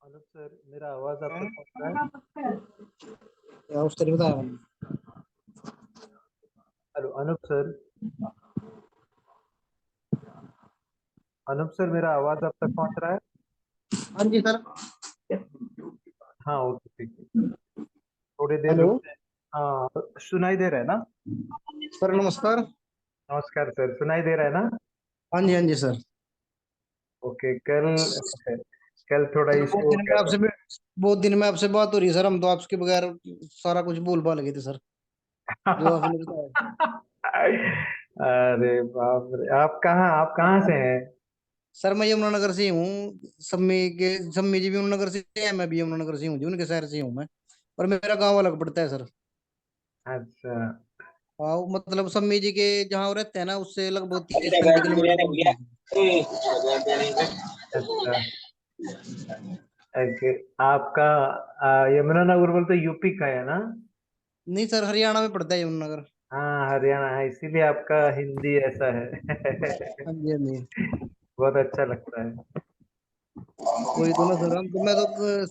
Anup sir, मेरा आवाज आप तक हाँ, पहुंच रहा है? क्या उस तरह बताया मैंने। Hello Anup sir. Anup sir, मेरा आवाज आप तक पहुंच रहा है? हाँ जी सर। हाँ, ओके, ठीक है। थोड़ी देर हेलो रुक जाए। हाँ, सुनाई दे रहा है ना? सर, नमस्कार। नमस्कार सर, सुनाई दे रहा है ना? हाँ जी सर। ओके। कल कल थोड़ा सर इशू हो गया था। बहुत दिन में आपसे बात हो रही है सर। हम तो आपके बगैर सारा कुछ बोल पा लगे थे सर, जो आपने बताया। अरे बाप रे, आप कहाँ से हैं? सर मैं यमुनानगर से ही हूँ। सम्मी जी भी यमुनानगर से है, मैं भी यमुनानगर से हूँ जी, उनके शहर से ही हूँ मैं। और मेरा गांव अलग पड़ता है सर। अच्छा। हाँ, मतलब सम्मी जी के जहाँ वो रहते हैं ना, उससे लगभग 30-35 किलोमीटर दूर पे है। अच्छा। ओके। आपका यमुनानगर बोलते यूपी का है ना? नहीं सर, हरियाणा में पड़ता है यमुनानगर। हाँ, हरियाणा है, इसीलिए आपका हिंदी ऐसा है। हाँ जी हाँ जी। बहुत अच्छा लगता है। वही तो ना सर, हम तो मैं तो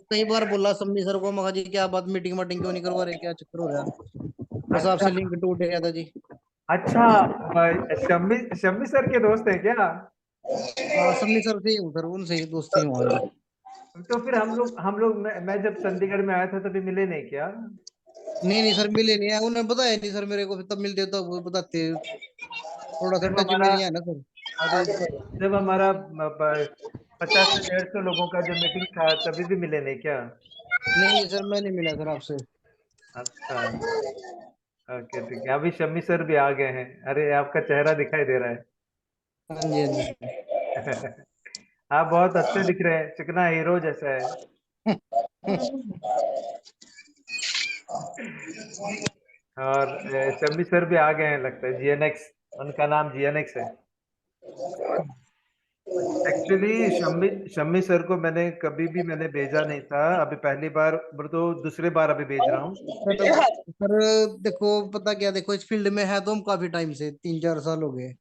कई बार बोला सम्मी सर को, मगा जी क्या बात, मीटिंग वाटिंग क्यों नहीं करवा रहे, क्या चक्कर हो रहा है। बस अच्छा। आपसे लिंक टूट गया था जी। अच्छा। शम्मी शम्मी सर के दोस्त है क्या? हाँ, सम्मी सर से ही हूँ सर, उनसे ही दोस्ती हूँ, हाँ जी। तो फिर हम लोग मैं जब चंडीगढ़ में आया था तभी मिले नहीं क्या? नहीं सर, मिले नहीं है, उन्हें बताया नहीं सर मेरे को, फिर तब मिलते तो वो बताते। थोड़ा सा जब टच में हमारा नहीं है ना सर। अरे जब हमारा 50 से 150 लोगों का जो मीटिंग था तभी भी मिले नहीं क्या? नहीं सर, मैं नहीं मिला सर आपसे। अच्छा। ओके, ठीक है। अभी शम्मी सर भी आ गए हैं। अरे, आपका चेहरा दिखाई दे रहा हाँ जी हाँ जी सर। है। आप बहुत अच्छे दिख रहे हैं, चिकना हीरो जैसा है। और शम्मी सर भी आ गए हैं लगता है, जीएनएक्स। उनका नाम जीएनएक्स है। एक्चुअली शम्मी शम्मी सर को मैंने कभी भी मैंने भेजा नहीं था, अभी पहली बार, तो दूसरी बार अभी भेज रहा हूँ। सर सर देखो, पता क्या, देखो इस फील्ड में है तो हम काफी टाइम से, 3-4 साल हो गए।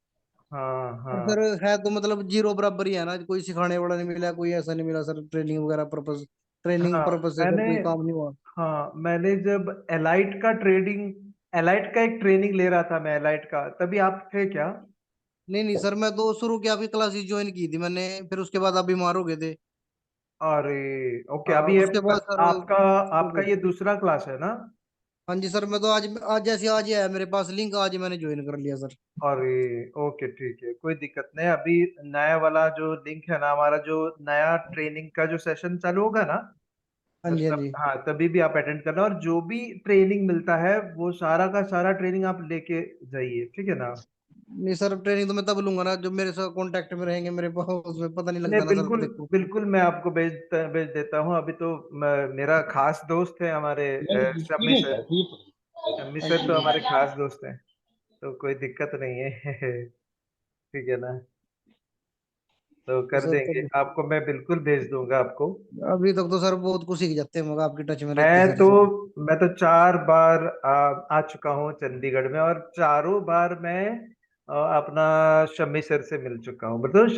हाँ, पर हाँ, सर है तो मतलब जीरो बराबर ही है ना, कोई सिखाने वाला नहीं मिला, कोई ऐसा नहीं मिला सर, ट्रेनिंग वगैरह पर्पस, ट्रेनिंग हाँ। पर्पस से सर मैंने कोई काम नहीं हुआ। हाँ, मैंने जब एलाइट का एक ट्रेनिंग ले रहा था, मैं एलाइट का, तभी आप थे क्या? नहीं सर, मैं तो शुरू की आपकी क्लासेस ज्वाइन की थी मैंने, फिर उसके बाद आप बीमार हो गए थे। अरे, ओके। हाँ, अभी ये उसके बाद सर आपका तो आपका ये दूसरा क्लास है ना? हाँ जी सर, मैं तो आज आज जैसे आज ही आया मेरे पास लिंक, आज ही मैंने ज्वाइन कर लिया सर। अरे, ओके, ठीक है, कोई दिक्कत नहीं। अभी नया वाला जो लिंक है ना, हमारा जो नया ट्रेनिंग का जो सेशन चालू होगा ना, हाँ जी हाँ तब जी। हाँ, तभी भी आप अटेंड करना, और जो भी ट्रेनिंग मिलता है वो सारा का सारा ट्रेनिंग आप लेके जाइए, ठीक है ना? नहीं सर, ट्रेनिंग तो मैं तब लूंगा ना जब मेरे साथ कांटेक्ट में रहेंगे मेरे पास, उसमें पता नहीं नहीं, लगता ना सर, बिल्कुल देखो। बिल्कुल, मैं आपको भेज देता हूँ। अभी तो मेरा खास दोस्त है हमारे शम्मी सर। शम्मी हाँ सर जी तो हाँ हमारे जी। खास दोस्त हैं। तो कोई दिक्कत नहीं है। ठीक है ना? तो तो कर सर देंगे, तब आपको मैं बिल्कुल भेज दूंगा आपको। अभी तक तो सर बहुत कुछ सीख जाते हैं, मगर आपकी टच में रहते मैं सर तो से। मैं तो 4 बार आ चुका हूँ चंडीगढ़ में, और चारों बार मैं अपना शम्मी सर से मिल चुका हूँ। मतलब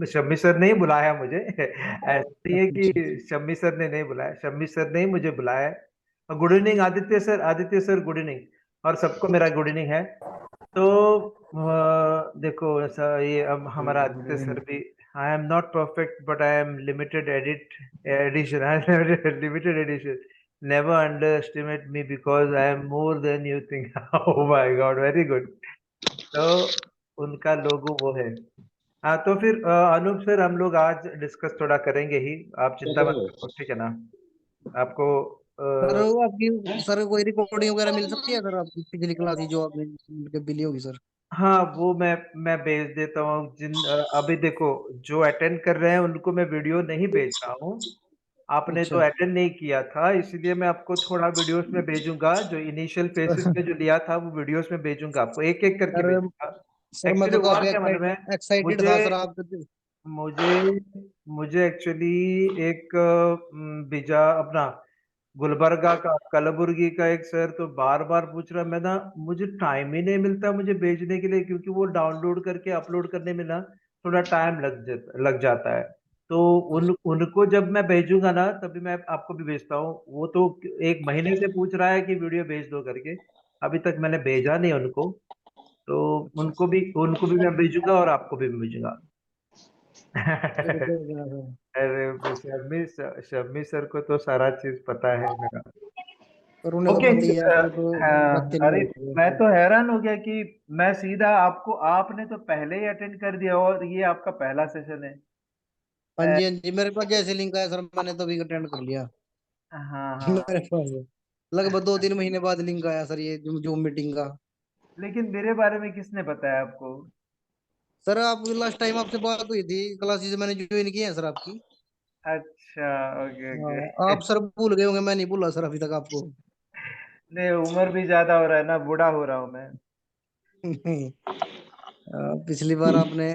शम्मी सर ने ही बुलाया मुझे। ऐसा नहीं है अच्छा। कि शम्मी सर ने नहीं बुलाया, शम्मी सर ने ही मुझे बुलाया। और good evening Aditya sir, Aditya sir good evening. और सबको मेरा गुड इवनिंग है। तो देखो, ऐसा ये अब हमारा आदित्य सर भी, आई am not perfect but I am limited edition. Limited edition. Never under estimate me because I am more than you think. Oh my God, very good. तो उनका लोगो वो है। हाँ, तो फिर अनूप सर, हम लोग आज डिस्कस थोड़ा करेंगे ही। आप चिंता मत करो, ठीक है ना? आपको सर वो आपकी, सर कोई रिकॉर्डिंग वगैरह मिल सकती है सर, आपकी पिछली क्लास की जो आपने मिली होगी सर। हाँ, वो मैं भेज देता हूँ। अभी देखो, जो अटेंड कर रहे हैं उनको मैं वीडियो नहीं भेज रहा हूँ। आपने तो अच्छा। अटेंड नहीं किया था, इसलिए मैं आपको थोड़ा वीडियोस में भेजूंगा। जो इनिशियल फेसिस में जो लिया था वो वीडियोस में भेजूंगा, आपको एक एक करके सर भेजूंगा। सर मैं एक्चुअली तो हुआ काफी क्या मालूम है? एक्साइटेड मुझे था सर आप तो। मुझे मुझे एक्चुअली एक बीजा अपना गुलबर्गा का, कलबुर्गी का एक सर तो बार बार पूछ रहा, मैं ना, मुझे टाइम ही नहीं मिलता मुझे भेजने के लिए, क्योंकि वो डाउनलोड करके अपलोड करने में ना थोड़ा टाइम लग जाता है। तो उनको जब मैं भेजूंगा ना तभी मैं आपको भी भेजता हूँ। वो तो एक महीने से पूछ रहा है कि वीडियो भेज दो करके, अभी तक मैंने भेजा नहीं उनको। तो अच्छा उनको भी मैं भेजूंगा और आपको भी भेजूंगा। चलो कोई नहीं सर। अरे शम्मी शम्मी सर को तो सारा चीज पता है मेरा। पर उन्हें तो ओके। पता ही है, वो तो हाँ, बातें नहीं अरे होती मैं है। तो हैरान हो गया कि मैं सीधा आपको, आपने तो पहले ही अटेंड कर दिया और ये आपका पहला सेशन है। हाँ जी हाँ जी, मेरे पास जैसे लिंक आया सर मैंने तो अभी अटेंड कर लिया। हाँ हाँ। मेरे पास लगभग 2-3 महीने बाद लिंक आया सर, ये जूम मीटिंग का। लेकिन मेरे बारे में किसने बताया आपको? सर आप लास्ट टाइम आपसे बात हुई थी, क्लासेस मैंने ज्वाइन की है सर आपकी। अच्छा। ओके हाँ, ओके। आप सर भूल गए होंगे, मैं नहीं भूला सर अभी तक आपको। नहीं, उम्र भी ज्यादा हो रहा है ना, बूढ़ा हो रहा हूँ मैं। पिछली बार आपने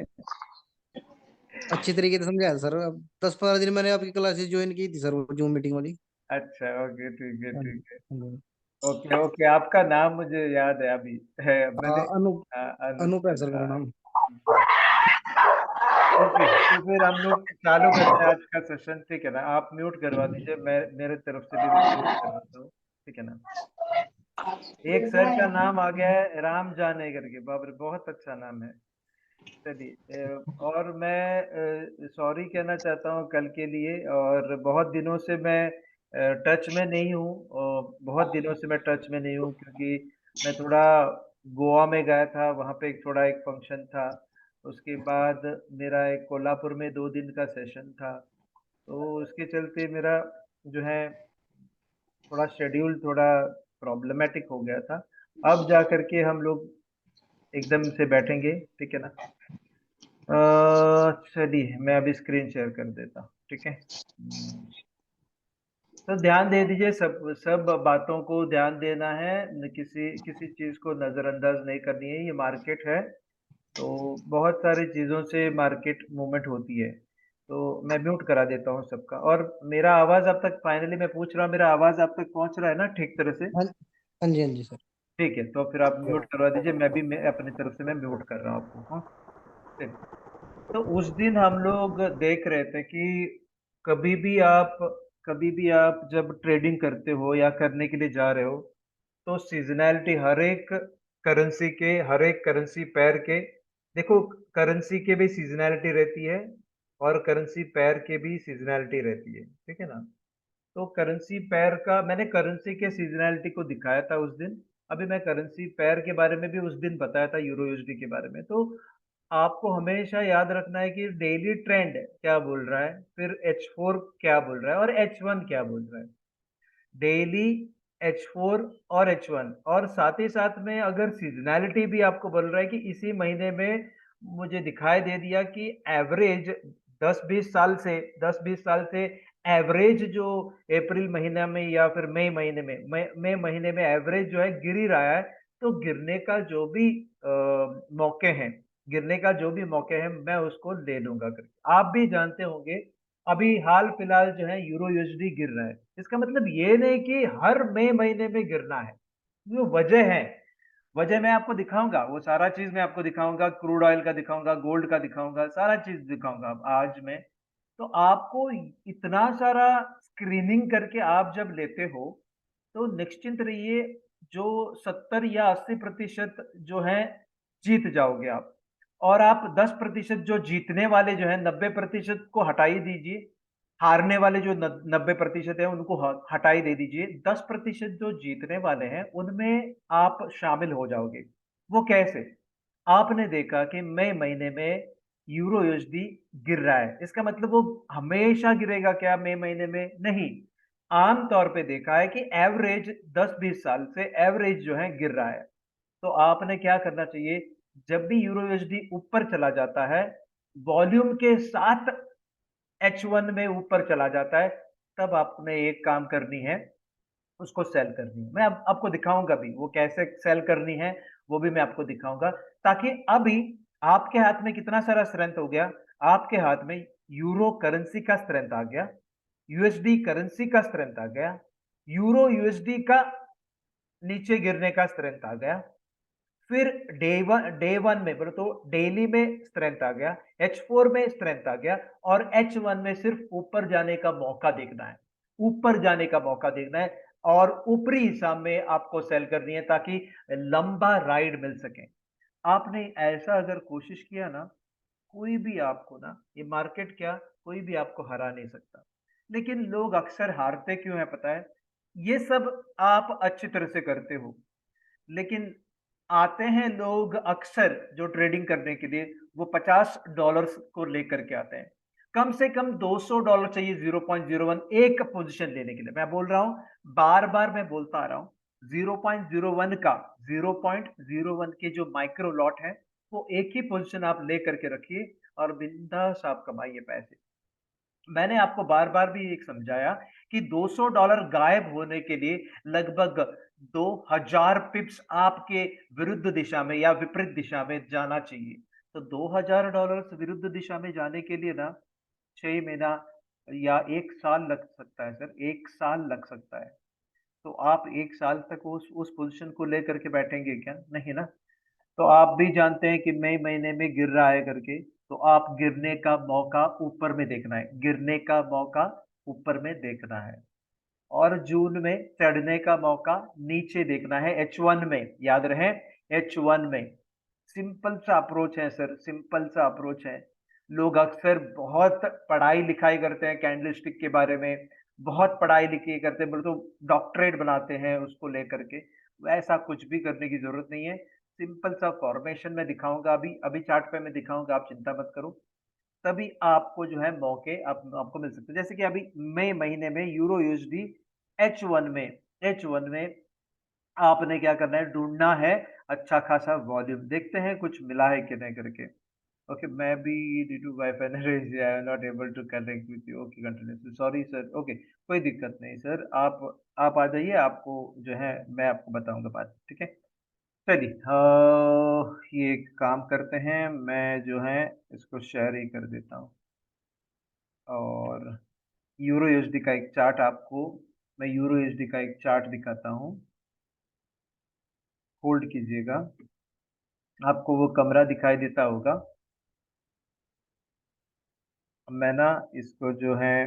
अच्छी तरीके से समझाया सर। अब 10-15 दिन मैंने आपकी क्लासेस ज्वाइन की थी सर, वो जूम मीटिंग वाली। अच्छा, ओके, ठीक है हाँ जी, ठीक है। हाँ जी। ओके ओके, आपका नाम मुझे याद है अभी, है हाँ, मैंने। अनूप। अनूप अनूप है सर, सर मेरा हाँ। नाम। ओके, तो फिर हम लोग चालू करते हैं आज का सेशन, ठीक है ना? आप म्यूट करवा दीजिए, मैं मेरे तरफ से भी म्यूट करवाता हूँ, ठीक है ना? एक सर का नाम आ गया है राम जाने करके, बाप रे बहुत अच्छा नाम है। चलिए, और मैं सॉरी कहना चाहता हूँ कल के लिए, और बहुत दिनों से मैं टच में नहीं हूँ, और बहुत दिनों से मैं टच में नहीं हूँ क्योंकि मैं थोड़ा गोवा में गया था, वहाँ पे एक फंक्शन था। उसके बाद मेरा एक कोल्हापुर में 2 दिन का सेशन था। तो उसके चलते मेरा जो है थोड़ा शेड्यूल थोड़ा प्रॉब्लमेटिक हो गया था। अब जा करके हम लोग एकदम से बैठेंगे, ठीक है ना? चलिए, मैं अभी स्क्रीन शेयर कर देता हूँ, ठीक है? तो ध्यान दे दीजिए, सब सब बातों को ध्यान देना है, किसी किसी चीज को नजरअंदाज नहीं करनी है। ये मार्केट है, तो बहुत सारी चीजों से मार्केट मूवमेंट होती है। तो मैं म्यूट करा देता हूँ सबका। और मेरा आवाज अब तक, फाइनली मैं पूछ रहा हूँ, मेरा आवाज आप तक पहुंच रहा है ना ठीक तरह से? हाँ, हाँ जी, हाँ जी सर। ठीक है, तो फिर आप म्यूट करवा दीजिए, मैं अपनी तरफ से मैं म्यूट कर रहा हूँ आपको, हाँ? चलिए। तो उस दिन हम लोग देख रहे थे कि कभी भी आप कभी भी आप जब ट्रेडिंग करते हो या करने के लिए जा रहे हो, तो सीजनैलिटी हर एक करेंसी पैर के, देखो, करेंसी के भी सीजनैलिटी रहती है और करेंसी पैर के भी सीजनैलिटी रहती है, ठीक है ना? तो करेंसी पैर का मैंने करेंसी के सीजनैलिटी को दिखाया था उस दिन। अभी मैं करेंसी पैर के बारे में भी उस दिन बताया था, यूरो यूएसडी के बारे में। तो आपको हमेशा याद रखना है कि डेली ट्रेंड क्या बोल रहा है, फिर H4 क्या बोल रहा है और H1 क्या बोल रहा है। डेली H4 और H1, और साथ ही साथ में अगर सीजनैलिटी भी आपको बोल रहा है कि इसी महीने में मुझे दिखाई दे दिया कि एवरेज 10-20 साल से एवरेज जो अप्रैल महीना में या फिर मई महीने में एवरेज जो है गिर ही रहा है, तो मौके हैं गिरने का जो भी मौके हैं, मैं उसको ले लूंगा करके। आप भी जानते होंगे, अभी हाल फिलहाल जो है यूरो यूएसडी गिर रहा है। इसका मतलब ये नहीं कि हर मई महीने में गिरना है। जो वजह है, वजह मैं आपको दिखाऊंगा, वो सारा चीज मैं आपको दिखाऊंगा, क्रूड ऑयल का दिखाऊंगा, गोल्ड का दिखाऊंगा, सारा चीज दिखाऊंगा अब आज मैं। तो आपको इतना सारा स्क्रीनिंग करके आप जब लेते हो, तो निश्चिंत रहिए, जो 70 या 80% जो है जीत जाओगे आप। और आप 10% जो जीतने वाले जो है, 90% को हटा ही दीजिए। हारने वाले जो 90% है उनको हटाई दे दीजिए। 10% जो जीतने वाले हैं उनमें आप शामिल हो जाओगे। वो कैसे? आपने देखा कि मई महीने में यूरो यूएसडी गिर रहा है, इसका मतलब वो हमेशा गिरेगा क्या मई महीने में? नहीं। आम तौर पे देखा है कि एवरेज 10-20 साल से एवरेज जो है गिर रहा है। तो आपने क्या करना चाहिए, जब भी यूरो यूएसडी ऊपर चला जाता है, वॉल्यूम के साथ H1 में ऊपर चला जाता है, तब आपने एक काम करनी है, उसको सेल करनी है। मैं अब आपको दिखाऊंगा भी वो कैसे सेल करनी है, वो भी मैं आपको दिखाऊंगा। ताकि अभी आपके हाथ में कितना सारा स्ट्रेंथ हो गया, आपके हाथ में यूरो करेंसी का स्ट्रेंथ आ गया, यूएसडी करेंसी का स्ट्रेंथ आ गया, यूरो यूएसडी का नीचे गिरने का स्ट्रेंथ आ गया। फिर डे वन में बोलो तो डेली में स्ट्रेंथ आ गया, H4 में स्ट्रेंथ आ गया, और H1 में सिर्फ ऊपर जाने का मौका देखना है, ऊपर जाने का मौका देखना है, और ऊपरी हिसाब में आपको सेल करनी है ताकि लंबा राइड मिल सके। आपने ऐसा अगर कोशिश किया ना, कोई भी आपको ना, ये मार्केट क्या, कोई भी आपको हरा नहीं सकता। लेकिन लोग अक्सर हारते क्यों है पता है? ये सब आप अच्छी तरह से करते हो, लेकिन आते हैं लोग अक्सर जो ट्रेडिंग करने के लिए, वो $50 को लेकर के आते हैं। कम से कम $200 चाहिए 0.01 एक पोजीशन लेने के लिए। मैं बोल रहा हूं, बार बार मैं बोलता आ रहा हूं, 0.01 का 0.01 के जो माइक्रो लॉट है, वो एक ही पोजीशन आप लेकर के रखिए और बिंदास आप कमाइए पैसे। मैंने आपको बार बार भी एक समझाया कि $200 गायब होने के लिए लगभग 2000 पिप्स आपके विरुद्ध दिशा में या विपरीत दिशा में जाना चाहिए। तो $2000 विरुद्ध दिशा में जाने के लिए ना 6 महीना या 1 साल लग सकता है सर, 1 साल लग सकता है। तो आप 1 साल तक उस पोजीशन को लेकर के बैठेंगे क्या? नहीं ना। तो आप भी जानते हैं कि मई महीने में गिर रहा है करके, तो आप गिरने का मौका ऊपर में देखना है, गिरने का मौका ऊपर में देखना है। और जून में चढ़ने का मौका नीचे देखना है, H1 में, याद रहे, H1 में। सिंपल सा अप्रोच है सर, सिंपल सा अप्रोच है। लोग अक्सर बहुत पढ़ाई लिखाई करते हैं कैंडलस्टिक के बारे में, बहुत पढ़ाई लिखाई करते हैं, बोले तो डॉक्टरेट बनाते हैं उसको लेकर के। वैसा कुछ भी करने की जरूरत नहीं है। सिंपल सा फॉर्मेशन में दिखाऊंगा, अभी अभी चार्ट पे मैं दिखाऊंगा, आप चिंता मत करो। तभी आपको जो है मौके आपको मिल सकते हैं। जैसे कि अभी मई महीने में यूरो यूएसडी H1 में, H1 में आपने क्या करना है, ढूंढना है अच्छा खासा वॉल्यूम। देखते हैं कुछ मिला है कि नहीं करके। ओके, मैं भी due to WiFi I am not able to connect with you. Okay, continue, sorry sir. Okay, कोई दिक्कत नहीं सर, आप आ जाइए, आपको जो है मैं आपको बताऊंगा बात, ठीक है। चलिए, ये एक काम करते हैं, मैं जो है इसको शेयर ही कर देता हूँ, और यूरो यूएसडी का एक चार्ट आपको, मैं यूरो यूएसडी का एक चार्ट दिखाता हूँ। होल्ड कीजिएगा, आपको वो कमरा दिखाई देता होगा। मैं ना इसको जो है,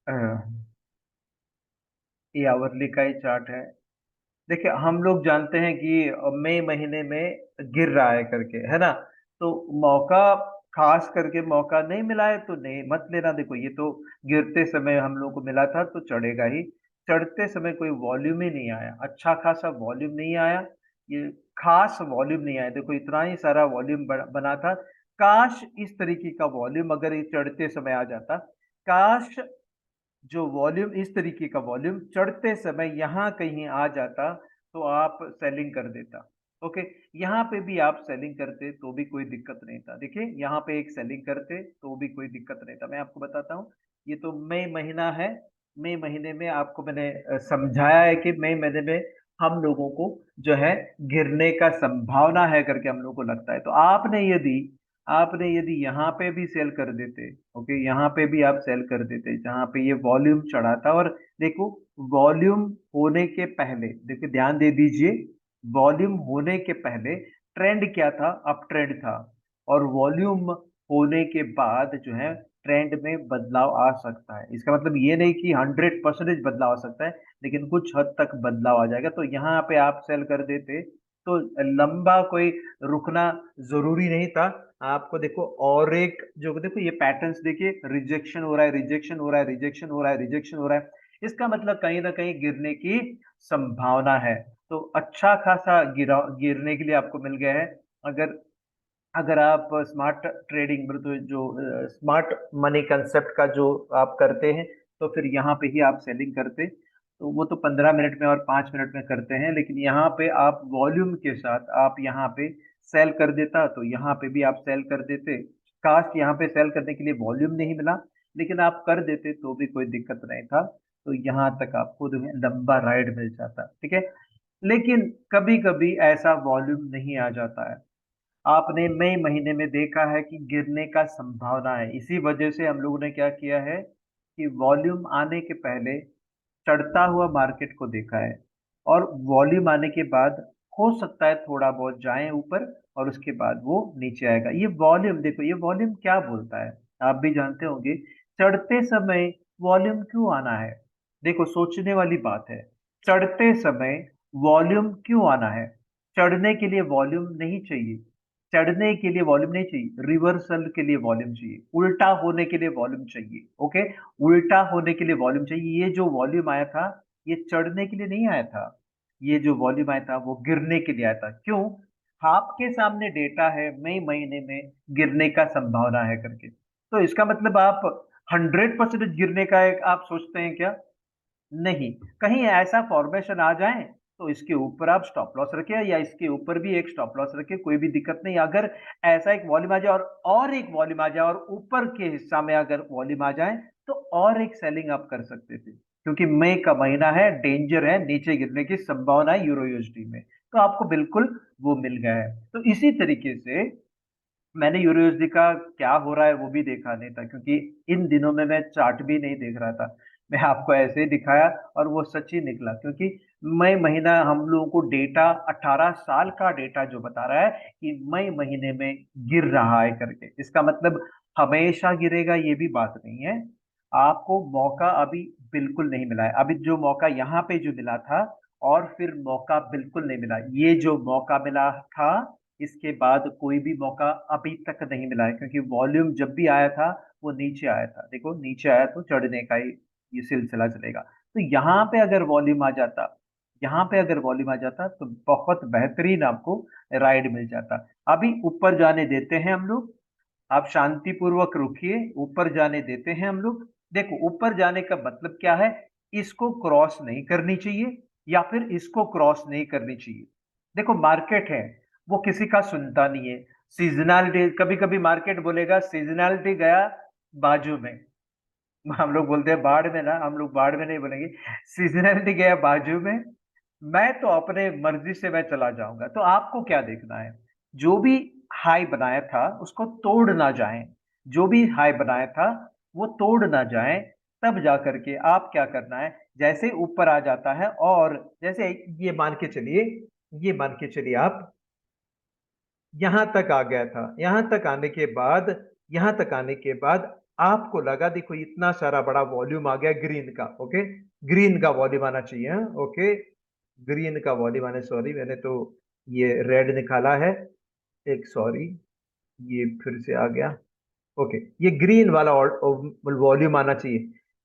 अ, ये आवरली का ही चार्ट है। देखिए, हम लोग जानते हैं कि मई महीने में गिर रहा है करके, है ना। तो मौका, खास करके मौका नहीं मिला है तो नहीं मत लेना। देखो, ये तो गिरते समय हम लोग को मिला था तो चढ़ेगा ही। चढ़ते समय कोई वॉल्यूम ही नहीं आया, अच्छा खासा वॉल्यूम नहीं आया, ये खास वॉल्यूम नहीं आया। देखो, इतना ही सारा वॉल्यूम बना था। काश इस तरीके का वॉल्यूम अगर ये चढ़ते समय आ जाता, काश जो वॉल्यूम, इस तरीके का वॉल्यूम चढ़ते समय यहाँ कहीं आ जाता, तो आप सेलिंग कर देता। ओके, यहाँ पे भी आप सेलिंग करते तो भी कोई दिक्कत नहीं था। देखिए, यहाँ पे एक सेलिंग करते तो भी कोई दिक्कत नहीं था। मैं आपको बताता हूँ, ये तो मई महीना है। मई महीने में आपको मैंने समझाया है कि मई महीने में हम लोगों को जो है गिरने का संभावना है करके हम लोग को लगता है। तो आपने यदि यहाँ पे भी सेल कर देते, ओके, यहाँ पे भी आप सेल कर देते जहाँ पे ये वॉल्यूम चढ़ा था। और देखो, वॉल्यूम होने के पहले, देखिए ध्यान दे दीजिए, वॉल्यूम होने के पहले ट्रेंड क्या था? अप ट्रेंड था। और वॉल्यूम होने के बाद जो है ट्रेंड में बदलाव आ सकता है। इसका मतलब ये नहीं कि 100% बदलाव आ सकता है, लेकिन कुछ हद तक बदलाव आ जाएगा। तो यहाँ पे आप सेल कर देते तो लंबा कोई रुकना जरूरी नहीं था आपको। देखो, और एक जो देखो, ये पैटर्न्स देखिए, रिजेक्शन हो रहा है, रिजेक्शन हो रहा है, रिजेक्शन हो रहा है, रिजेक्शन हो रहा है। इसका मतलब कहीं ना कहीं गिरने की संभावना है। तो अच्छा खासा गिरने के लिए आपको मिल गया है। अगर अगर आप स्मार्ट ट्रेडिंग, तो जो स्मार्ट मनी कंसेप्ट का जो आप करते हैं, तो फिर यहाँ पे ही आप सेलिंग करते। तो वो तो 15 मिनट में और 5 मिनट में करते हैं, लेकिन यहाँ पे आप वॉल्यूम के साथ आप यहाँ पे सेल कर देता, तो यहाँ पे भी आप सेल कर देते। काश यहाँ पे सेल करने के लिए वॉल्यूम नहीं मिला, लेकिन आप कर देते तो भी कोई दिक्कत नहीं था। तो यहाँ तक आपको जो है लंबा राइड मिल जाता, ठीक है। लेकिन कभी कभी ऐसा वॉल्यूम नहीं आ जाता है। आपने मई महीने में देखा है कि गिरने का संभावना है, इसी वजह से हम लोगों ने क्या किया है कि वॉल्यूम आने के पहले चढ़ता हुआ मार्केट को देखा है, और वॉल्यूम आने के बाद हो सकता है थोड़ा बहुत जाए ऊपर और उसके बाद वो नीचे आएगा। ये वॉल्यूम देखो, ये वॉल्यूम क्या बोलता है, आप भी जानते होंगे। चढ़ते समय वॉल्यूम क्यों आना है? देखो सोचने वाली बात है, चढ़ते समय वॉल्यूम क्यों आना है? चढ़ने के लिए वॉल्यूम नहीं चाहिए, चढ़ने के लिए वॉल्यूम नहीं चाहिए, रिवर्सल के लिए वॉल्यूम चाहिए, उल्टा होने के लिए वॉल्यूम चाहिए। ओके, उल्टा होने के लिए वॉल्यूम चाहिए। ये जो वॉल्यूम आया था ये चढ़ने के लिए नहीं आया था, ये जो वॉल्यूम आया था वो गिरने के लिए आया था। क्यों? आपके सामने डेटा है मई महीने में गिरने का संभावना है करके, तो इसका मतलब आप 100% गिरने का एक आप सोचते हैं क्या? नहीं। कहीं ऐसा फॉर्मेशन आ जाए तो इसके ऊपर आप स्टॉप लॉस रखें या इसके ऊपर भी एक स्टॉप लॉस रखें, कोई भी दिक्कत नहीं। अगर ऐसा एक वॉल्यूम आ जाए और एक वॉल्यूम आ जाए और ऊपर के हिस्सा में अगर वॉल्यूम आ जाए तो और एक सेलिंग आप कर सकते थे, क्योंकि मई का महीना है, डेंजर है, नीचे गिरने की संभावना है यूरो यूएसडी में, तो आपको बिल्कुल वो मिल गया है। तो इसी तरीके से मैंने यूरो यूएसडी का क्या हो रहा है वो भी देखा नहीं था, क्योंकि इन दिनों में मैं चार्ट भी नहीं देख रहा था, मैं आपको ऐसे ही दिखाया और वो सच ही निकला। क्योंकि मई महीना हम लोगों को डेटा 18 साल का डेटा जो बता रहा है कि मई महीने में गिर रहा है करके, इसका मतलब हमेशा गिरेगा ये भी बात नहीं है। आपको मौका अभी बिल्कुल नहीं मिला है, अभी जो मौका यहाँ पे जो मिला था और फिर मौका बिल्कुल नहीं मिला, ये जो मौका मिला था इसके बाद कोई भी मौका अभी तक नहीं मिला है, क्योंकि वॉल्यूम जब भी आया था वो नीचे आया था। देखो नीचे आया तो चढ़ने का ही ये सिलसिला चलेगा। तो यहाँ पे अगर वॉल्यूम आ जाता, यहाँ पे अगर वॉल्यूम आ जाता तो बहुत बेहतरीन आपको राइड मिल जाता। अभी ऊपर जाने देते हैं हम लोग, आप शांतिपूर्वक रुकिए, ऊपर जाने देते हैं हम लोग। देखो ऊपर जाने का मतलब क्या है, इसको क्रॉस नहीं करनी चाहिए या फिर इसको क्रॉस नहीं करनी चाहिए। देखो मार्केट है वो किसी का सुनता नहीं है, सीजनैलिटी कभी कभी मार्केट बोलेगा सीजनैलिटी गया बाजू में, हम लोग बोलते हैं बाढ़ में ना, हम लोग बाढ़ में नहीं बोलेंगे, सीजनैलिटी गया बाजू में, मैं तो अपने मर्जी से मैं चला जाऊंगा। तो आपको क्या देखना है, जो भी हाई बनाया था उसको तोड़ ना जाए, जो भी हाई बनाया था वो तोड़ ना जाए, तब जा करके आप क्या करना है, जैसे ऊपर आ जाता है और जैसे ये मान के चलिए, ये मान के चलिए आप यहां तक आ गया था, यहां तक आने के बाद, यहां तक आने के बाद आपको लगा देखो इतना सारा बड़ा वॉल्यूम आ गया ग्रीन का। ओके, ग्रीन का वॉल्यूम आना चाहिए। हाँ? ओके, ग्रीन का वॉल्यूम आने, सॉरी मैंने तो ये रेड निकाला है, एक सॉरी, ये फिर से आ गया। ओके, ये ग्रीन वाला वॉल्यूम आना चाहिए,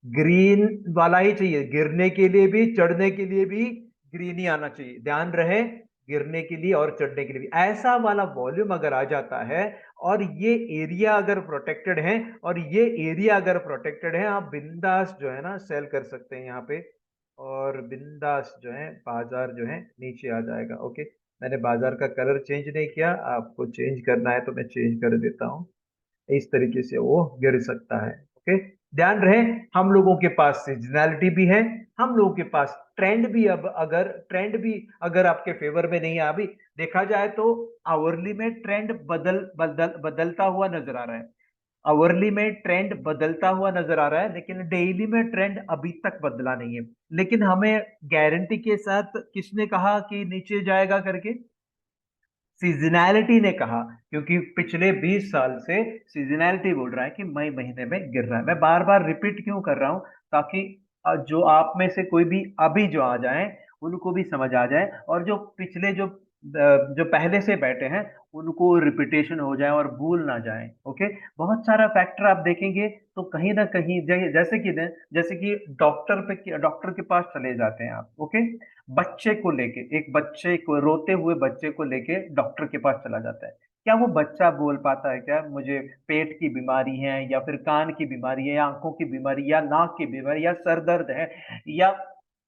ग्रीन वाला ही चाहिए, गिरने के लिए भी चढ़ने के लिए भी ग्रीन ही आना चाहिए, ध्यान रहे, गिरने के लिए और चढ़ने के लिए भी ऐसा वाला वॉल्यूम अगर आ जाता है और ये एरिया अगर प्रोटेक्टेड है, और ये एरिया अगर प्रोटेक्टेड है, आप बिंदास जो है ना सेल कर सकते हैं यहाँ पे, और बिंदास जो है बाजार जो है नीचे आ जाएगा। ओके, मैंने बाजार का कलर चेंज नहीं किया, आपको चेंज करना है तो मैं चेंज कर देता हूँ, इस तरीके से वो गिर सकता है। ओके, ध्यान रहे हम लोगों के पास सीजनैलिटी भी है, हम लोगों के पास ट्रेंड भी, अब अगर ट्रेंड भी अगर आपके फेवर में नहीं है, अभी देखा जाए तो आवरली में ट्रेंड बदलता हुआ नजर आ रहा है, आवरली में ट्रेंड बदलता हुआ नजर आ रहा है, लेकिन डेली में ट्रेंड अभी तक बदला नहीं है। लेकिन हमें गारंटी के साथ किसने कहा कि नीचे जाएगा करके? सीजनैलिटी ने कहा, क्योंकि पिछले 20 साल से सीजनैलिटी बोल रहा है कि मई महीने में गिर रहा है। मैं बार बार रिपीट क्यों कर रहा हूं, ताकि जो आप में से कोई भी अभी जो आ जाए उनको भी समझ आ जाए, और जो पिछले जो पहले से बैठे हैं उनको रिपीटेशन हो जाए और भूल ना जाए। ओके, बहुत सारा फैक्टर आप देखेंगे तो कहीं ना कहीं जैसे कि डॉक्टर के पास चले जाते हैं आप। ओके, बच्चे को लेके, एक बच्चे को, रोते हुए बच्चे को लेके डॉक्टर के पास चला जाता है, क्या वो बच्चा बोल पाता है क्या मुझे पेट की बीमारी है या फिर कान की बीमारी है या आंखों की बीमारी या नाक की बीमारी या सर दर्द है या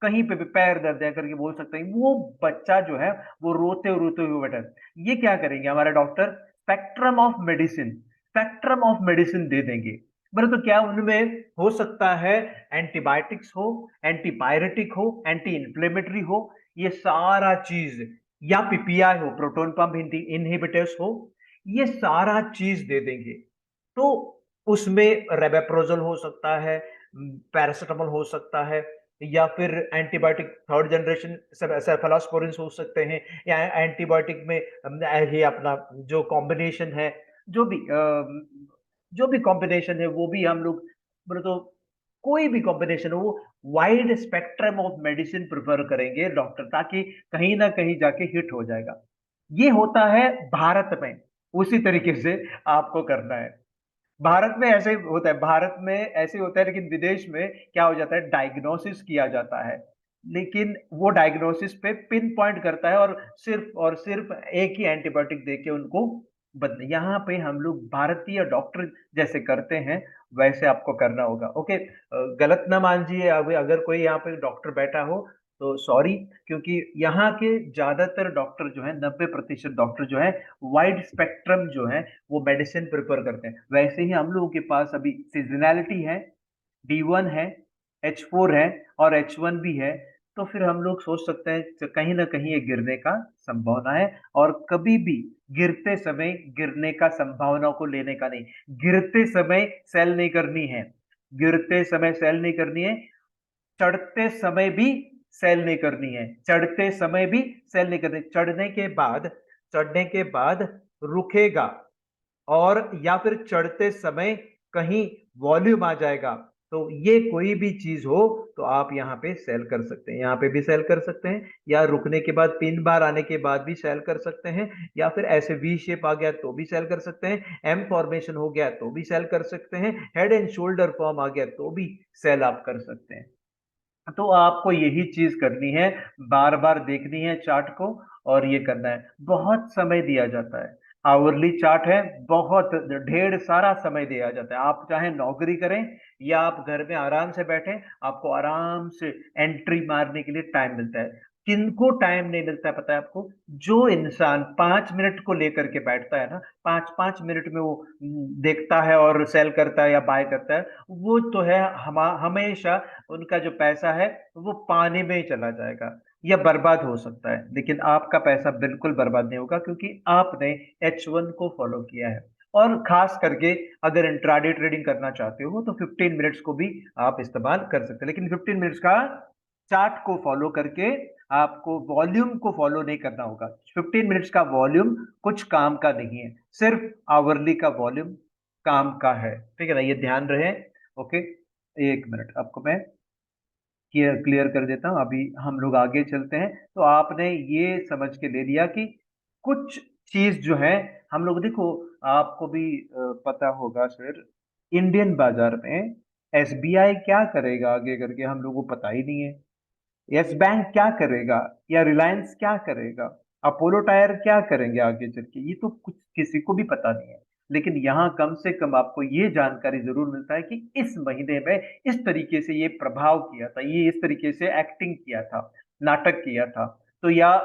कहीं पे भी पैर दर्द है करके बोल सकते हैं? वो बच्चा जो है वो रोते हुए बैठा है। ये क्या करेंगे हमारे डॉक्टर? स्पेक्ट्रम ऑफ मेडिसिन दे देंगे। बोले तो क्या उनमें हो सकता है एंटीबायोटिक्स हो, एंटीपायरेटिक हो, एंटी इंफ्लेमेटरी हो, ये सारा चीज, या पीपीआई हो, प्रोटोन पंप इनहिबिटर्स हो, ये सारा चीज दे देंगे। तो उसमें रेबेप्रोजल हो सकता है, पैरासिटामोल हो सकता है, या फिर एंटीबायोटिक थर्ड जनरेशन सेफालोस्पोरिन हो सकते हैं, या एंटीबायोटिक में ये अपना जो कॉम्बिनेशन है, जो भी जो भी कॉम्बिनेशन है वो भी हम लोग बोले तो कोई भी कॉम्बिनेशन हो, वो wide spectrum of medicine prefer करेंगे डॉक्टर, ताकि कहीं ना कहीं जाके हिट हो जाएगा। ये होता है भारत में, उसी तरीके से आपको करना है। भारत में ऐसे ही होता है, भारत में ऐसे ही होता है, लेकिन विदेश में क्या हो जाता है, डायग्नोसिस किया जाता है, लेकिन वो डायग्नोसिस पे पिन पॉइंट करता है और सिर्फ एक ही एंटीबायोटिक देके उनको बदले। यहाँ पे हम लोग भारतीय डॉक्टर जैसे करते हैं वैसे आपको करना होगा। ओके, गलत ना मानजिए, अगर कोई यहाँ पे डॉक्टर बैठा हो तो सॉरी, क्योंकि यहाँ के ज्यादातर डॉक्टर जो है, 90% डॉक्टर जो है वाइड स्पेक्ट्रम जो है वो मेडिसिन प्रिफर करते हैं। वैसे ही हम लोगों के पास अभी सीजनैलिटी है, D1 है, H4 है और H1 भी है, तो फिर हम लोग सोच सकते हैं कि कहीं ना कहीं ये गिरने का संभावना है। और कभी भी गिरते समय गिरने का संभावना को लेने का नहीं, गिरते समय सेल नहीं करनी है, गिरते समय सेल नहीं करनी है, चढ़ते समय भी सेल नहीं करनी है, चढ़ते समय भी सेल नहीं करनी, चढ़ने के बाद रुकेगा, और या फिर चढ़ते समय कहीं वॉल्यूम आ जाएगा, तो ये कोई भी चीज हो तो आप यहाँ पे सेल कर सकते हैं, यहाँ पे भी सेल कर सकते हैं, या रुकने के बाद 3 बार आने के बाद भी सेल कर सकते हैं, या फिर ऐसे वी शेप आ गया तो भी सेल कर सकते हैं, एम फॉर्मेशन हो गया तो भी सेल कर सकते हैं, हेड एंड शोल्डर फॉर्म आ गया तो भी सेल आप कर सकते हैं। तो आपको यही चीज करनी है, बार बार देखनी है चार्ट को, और ये करना है। बहुत समय दिया जाता है, आवरली चार्ट है, बहुत ढेर सारा समय दिया जाता है। आप चाहे नौकरी करें या आप घर में आराम से बैठे, आपको आराम से एंट्री मारने के लिए टाइम मिलता है। किनको टाइम नहीं मिलता है पता है आपको? जो इंसान 5 मिनट को लेकर के बैठता है ना, 5 5 मिनट में वो देखता है और सेल करता है या बाय करता है, वो तो है हमेशा उनका जो पैसा है वो पानी में ही चला जाएगा या बर्बाद हो सकता है। लेकिन आपका पैसा बिल्कुल बर्बाद नहीं होगा, क्योंकि आपने H1 को फॉलो किया है। और खास करके अगर इंट्राडे ट्रेडिंग करना चाहते हो तो 15 मिनट्स को भी आप इस्तेमाल कर सकते हैं, लेकिन 15 मिनट्स का चार्ट को फॉलो करके आपको वॉल्यूम को फॉलो नहीं करना होगा। 15 मिनट्स का वॉल्यूम कुछ काम का नहीं है, सिर्फ आवरली का वॉल्यूम काम का है, ठीक है ना, ये ध्यान रहे। ओके, 1 मिनट आपको मैं क्लियर कर देता हूँ, अभी हम लोग आगे चलते हैं। तो आपने ये समझ के ले लिया कि कुछ चीज जो है हम लोग, देखो आपको भी पता होगा सर, इंडियन बाजार में SBI क्या करेगा आगे करके हम लोगों को पता ही नहीं है। यस बैंक क्या करेगा, या रिलायंस क्या करेगा, अपोलो टायर क्या करेंगे आगे चल के, ये तो कुछ किसी को भी पता नहीं है। लेकिन यहाँ कम से कम आपको ये जानकारी जरूर मिलता है कि इस महीने में इस तरीके से ये प्रभाव किया था, ये इस तरीके से एक्टिंग किया था, नाटक किया था, तो या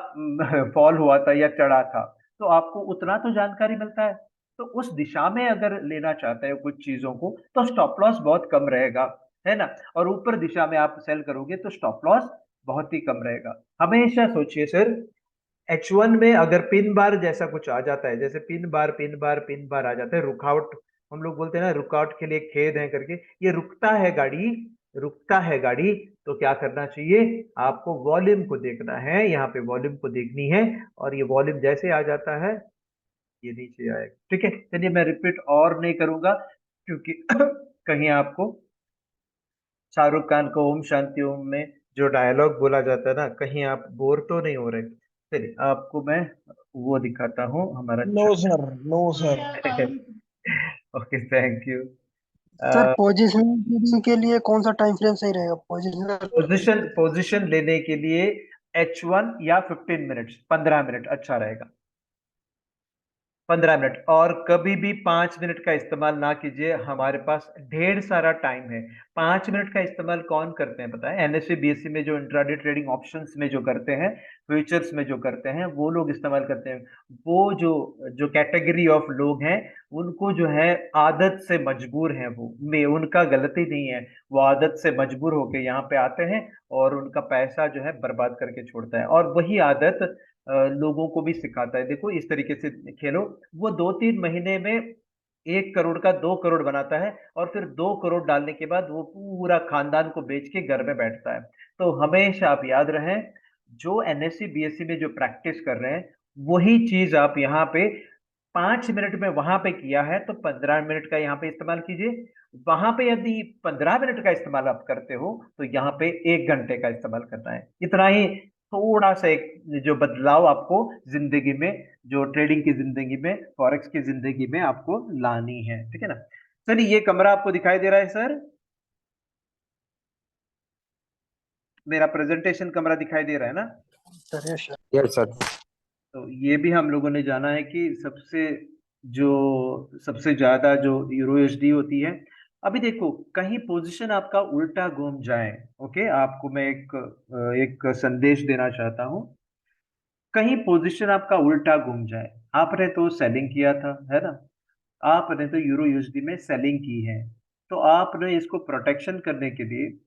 फॉल हुआ था या चढ़ा था, तो आपको उतना तो जानकारी मिलता है। तो उस दिशा में अगर लेना चाहते हैं कुछ चीजों को, तो स्टॉप लॉस बहुत कम रहेगा, है ना। और ऊपर दिशा में आप सेल करोगे तो स्टॉप लॉस बहुत ही कम रहेगा। हमेशा सोचिए सर, H1 में अगर पिन बार जैसा कुछ आ जाता है, जैसे पिन बार आ जाता है, रुकावट, हम लोग बोलते हैं ना रुकावट के लिए खेद है करके, ये रुकता है गाड़ी, तो क्या करना चाहिए, आपको वॉल्यूम को देखना है, यहाँ पे वॉल्यूम को देखनी है, और ये वॉल्यूम जैसे आ जाता है ये नीचे आएगा, ठीक है। चलिए मैं रिपीट और नहीं करूंगा, क्योंकि कहीं आपको शाहरुख खान को ओम शांति ओम में जो डायलॉग बोला जाता है ना, कहीं आप बोर तो नहीं हो रहे। चलिए आपको मैं वो दिखाता हूँ हमारा no sir, no sir. Okay, thank you. Sir position के लिए कौन सा टाइम फ्रेम सही रहेगा? पोजीशन लेने के लिए H1 या 15 मिनट्स, 15 मिनट अच्छा रहेगा, 15 मिनट। और कभी भी 5 मिनट का इस्तेमाल ना कीजिए, हमारे पास ढेर सारा टाइम है। 5 मिनट का इस्तेमाल कौन करते हैं पता है? NSE BSE में जो इंट्राडे ट्रेडिंग ऑप्शंस में जो करते हैं, फ्यूचर्स में जो करते हैं, वो लोग इस्तेमाल करते हैं। वो जो जो कैटेगरी ऑफ लोग हैं, उनको जो है आदत से मजबूर हैं, वो में उनका गलती नहीं है, वो आदत से मजबूर होके यहाँ पे आते हैं और उनका पैसा जो है बर्बाद करके छोड़ता है। और वही आदत लोगों को भी सिखाता है, देखो इस तरीके से खेलो। वो 2 3 महीने में 1 करोड़ का 2 करोड़ बनाता है और फिर 2 करोड़ डालने के बाद वो पूरा खानदान को बेच के घर में बैठता है। तो हमेशा आप याद रहे, जो एनएससी बीएससी में जो प्रैक्टिस कर रहे हैं वही चीज आप यहाँ पे 5 मिनट में वहां पे किया है तो 15 मिनट का यहाँ पे इस्तेमाल कीजिए। वहां पे यदि 15 मिनट का इस्तेमाल आप करते हो तो यहाँ पे 1 घंटे का इस्तेमाल करना है। इतना ही थोड़ा सा एक जो बदलाव आपको जिंदगी में, जो ट्रेडिंग की जिंदगी में, फॉरेक्स की जिंदगी में आपको लानी है, ठीक है ना। चलिए, ये कमरा आपको दिखाई दे रहा है सर? मेरा प्रेजेंटेशन कमरा दिखाई दे रहा है ना? Sir yes sir. Yes sir. तो ये भी हम लोगों ने जाना है कि जो सबसे ज्यादा जो यूरो यूएसडी होती है। अभी देखो, कहीं पोजीशन आपका उल्टा घूम जाए, ओके, आपको मैं एक संदेश देना चाहता हूं। कहीं पोजीशन आपका उल्टा घूम जाए, आपने तो सेलिंग किया था, है ना, आपने तो यूरो यूएसडी में सेलिंग की है, तो आपने इसको प्रोटेक्शन करने के लिए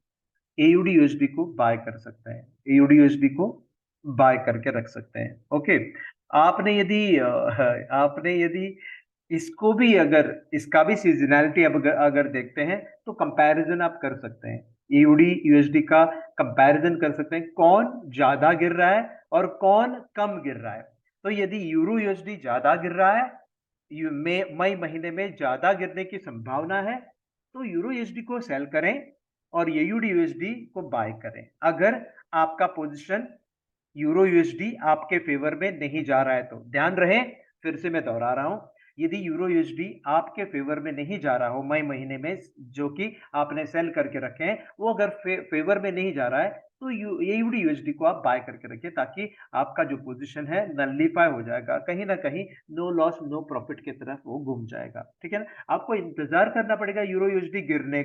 एयूडी यूएसडी को बाय कर सकते हैं, एयूडी यूएसडी को बाय करके रख सकते हैं, ओके। आपने यदि इसको भी, अगर इसका भी सीजनैलिटी अब अगर देखते हैं तो कंपैरिजन आप कर सकते हैं, एयूडी यूएसडी का कंपैरिजन कर सकते हैं, कौन ज्यादा गिर रहा है और कौन कम गिर रहा है। तो यदि यूरो यूएसडी ज्यादा गिर रहा है, मई महीने में ज्यादा गिरने की संभावना है, तो यूरो यूएसडी को सेल करें और एयूडी यूएसडी को बाय करें। अगर आपका पोजीशन यूरो यूएसडी आपके फेवर में नहीं जा रहा है तो ध्यान रहे, फिर से मैं दोहरा रहा हूं, यदि यूरो यूएसडी आपके फेवर में नहीं जा रहा हो मई महीने में, जो कि आपने सेल करके रखे हैं, वो अगर फेवर में नहीं जा रहा है तो एयूडी यूएसडी को आप बाय करके रखिए, ताकि आपका जो पोजीशन है नलिफाई हो जाएगा, कहीं ना कहीं नो लॉस नो प्रॉफिट की तरफ वो घूम जाएगा, ठीक है ना। आपको इंतजार करना पड़ेगा यूरो यूएसडी गिरने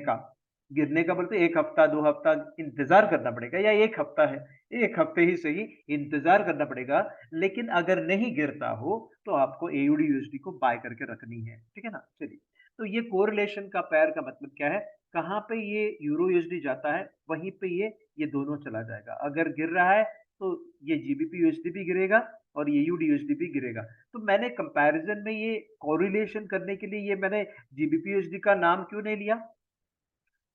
का बोलते 1 हफ्ता 2 हफ्ता इंतजार करना पड़ेगा, या 1 हफ्ता है, 1 हफ्ते ही सही इंतजार करना पड़ेगा। लेकिन अगर नहीं गिरता हो तो आपको एयूडी यूएसडी को बाय करके रखनी है, ठीक है ना। चलिए, तो ये कोरिलेशन का पैर का मतलब क्या है, कहाँ पे ये यूरो यूएसडी जाता है वहीं पे ये दोनों चला जाएगा। अगर गिर रहा है तो ये जीबीपी यूएसडी भी गिरेगा और ये यूडी यूएसडी भी गिरेगा। तो मैंने कंपैरिजन में ये कोरिलेशन करने के लिए ये मैंने जीबीपी यूएसडी का नाम क्यों नहीं लिया।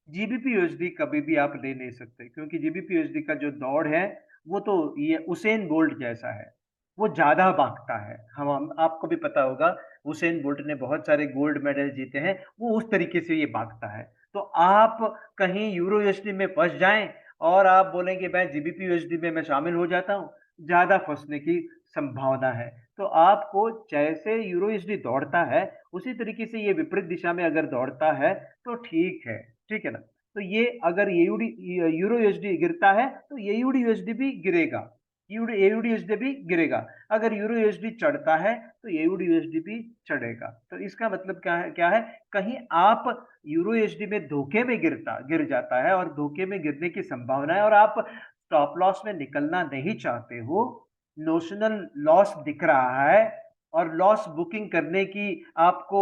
जीबीपी यूएसडी कभी भी आप ले नहीं सकते, क्योंकि जीबीपी यूएसडी का जो दौड़ है वो तो ये उसेन बोल्ट जैसा है, वो ज्यादा भागता है। हम आपको भी पता होगा, उसेन बोल्ट ने बहुत सारे गोल्ड मेडल जीते हैं, वो उस तरीके से ये भागता है। तो आप कहीं यूरो यूएसडी में फंस जाएं और आप बोलेंगे मैं जीबीपी यूएसडी में मैं शामिल हो जाता हूं, ज्यादा फंसने की संभावना है। तो आपको जैसे यूरो यूएसडी दौड़ता है उसी तरीके से ये विपरीत दिशा में अगर दौड़ता है तो ठीक है ना। तो ये अगर एयूडी यूरो यूएसडी गिरता है तो एयूडी यूएसडी भी गिरेगा, एयूडी यूएसडी भी गिरेगा। अगर यूरो यूएसडी चढ़ता है तो एयूडी यूएसडी भी चढ़ेगा। तो इसका मतलब क्या है, कहीं आप यूरो यूएसडी में धोखे में गिर जाता है और धोखे में गिरने की संभावना है और आप स्टॉप लॉस में निकलना नहीं चाहते हो, नोशनल लॉस दिख रहा है और लॉस बुकिंग करने की आपको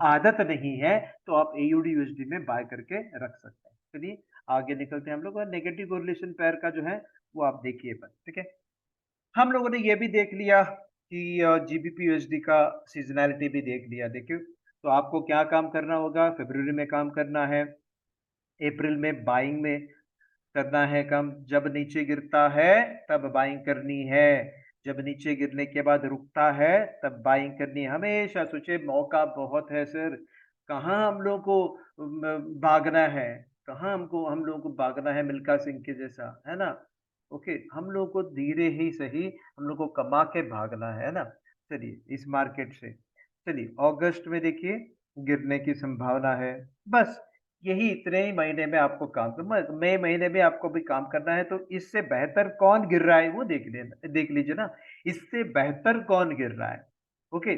आदत नहीं है, तो आप एयूडी यूएसडी में बाय करके रख सकते हैं। चलिए आगे निकलते हैं हम लोग, और नेगेटिव कोरिलेशन पेयर का जो है वो आप देखिए बस, ठीक है। हम लोगों ने ये भी देख लिया कि जीबीपी यूएसडी का सीजनैलिटी भी देख लिया। देखिए, तो आपको क्या काम करना होगा, फरवरी में काम करना है, अप्रैल में बाइंग में करना है कम, जब नीचे गिरता है तब बाइंग करनी है, जब नीचे गिरने के बाद रुकता है तब बाइंग करनी है। हमेशा सोचे मौका बहुत है सर, कहाँ हम लोग को भागना है, कहाँ हम लोगों को भागना है मिल्खा सिंह के जैसा, है ना। ओके, हम लोग को धीरे ही सही हम लोग को कमा के भागना है ना। चलिए इस मार्केट से, चलिए अगस्त में देखिए गिरने की संभावना है। बस यही इतने ही महीने में आपको काम करना, मई महीने में आपको भी काम करना है। तो इससे बेहतर कौन गिर रहा है वो देख लीजिए ना, इससे बेहतर कौन गिर रहा है। ओके,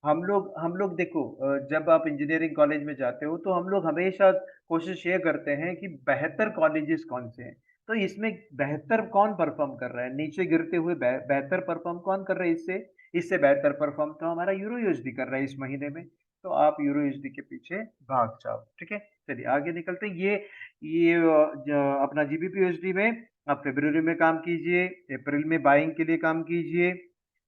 हम लोग देखो, जब आप इंजीनियरिंग कॉलेज में जाते हो तो हम लोग हमेशा कोशिश ये करते हैं कि बेहतर कॉलेजेस कौन से हैं। तो इसमें बेहतर कौन परफॉर्म कर रहा है, नीचे गिरते हुए बेहतर परफॉर्म कौन कर रहा है, इससे बेहतर परफॉर्म तो हमारा यूरो यूएसडी कर रहा है इस महीने में। तो आप यूरो यूएसडी के पीछे भाग जाओ, ठीक है। चलिए आगे निकलते हैं। अपना जीबीपी यूएसडी में आप फरवरी में काम कीजिए, अप्रैल में बाइंग के लिए काम कीजिए,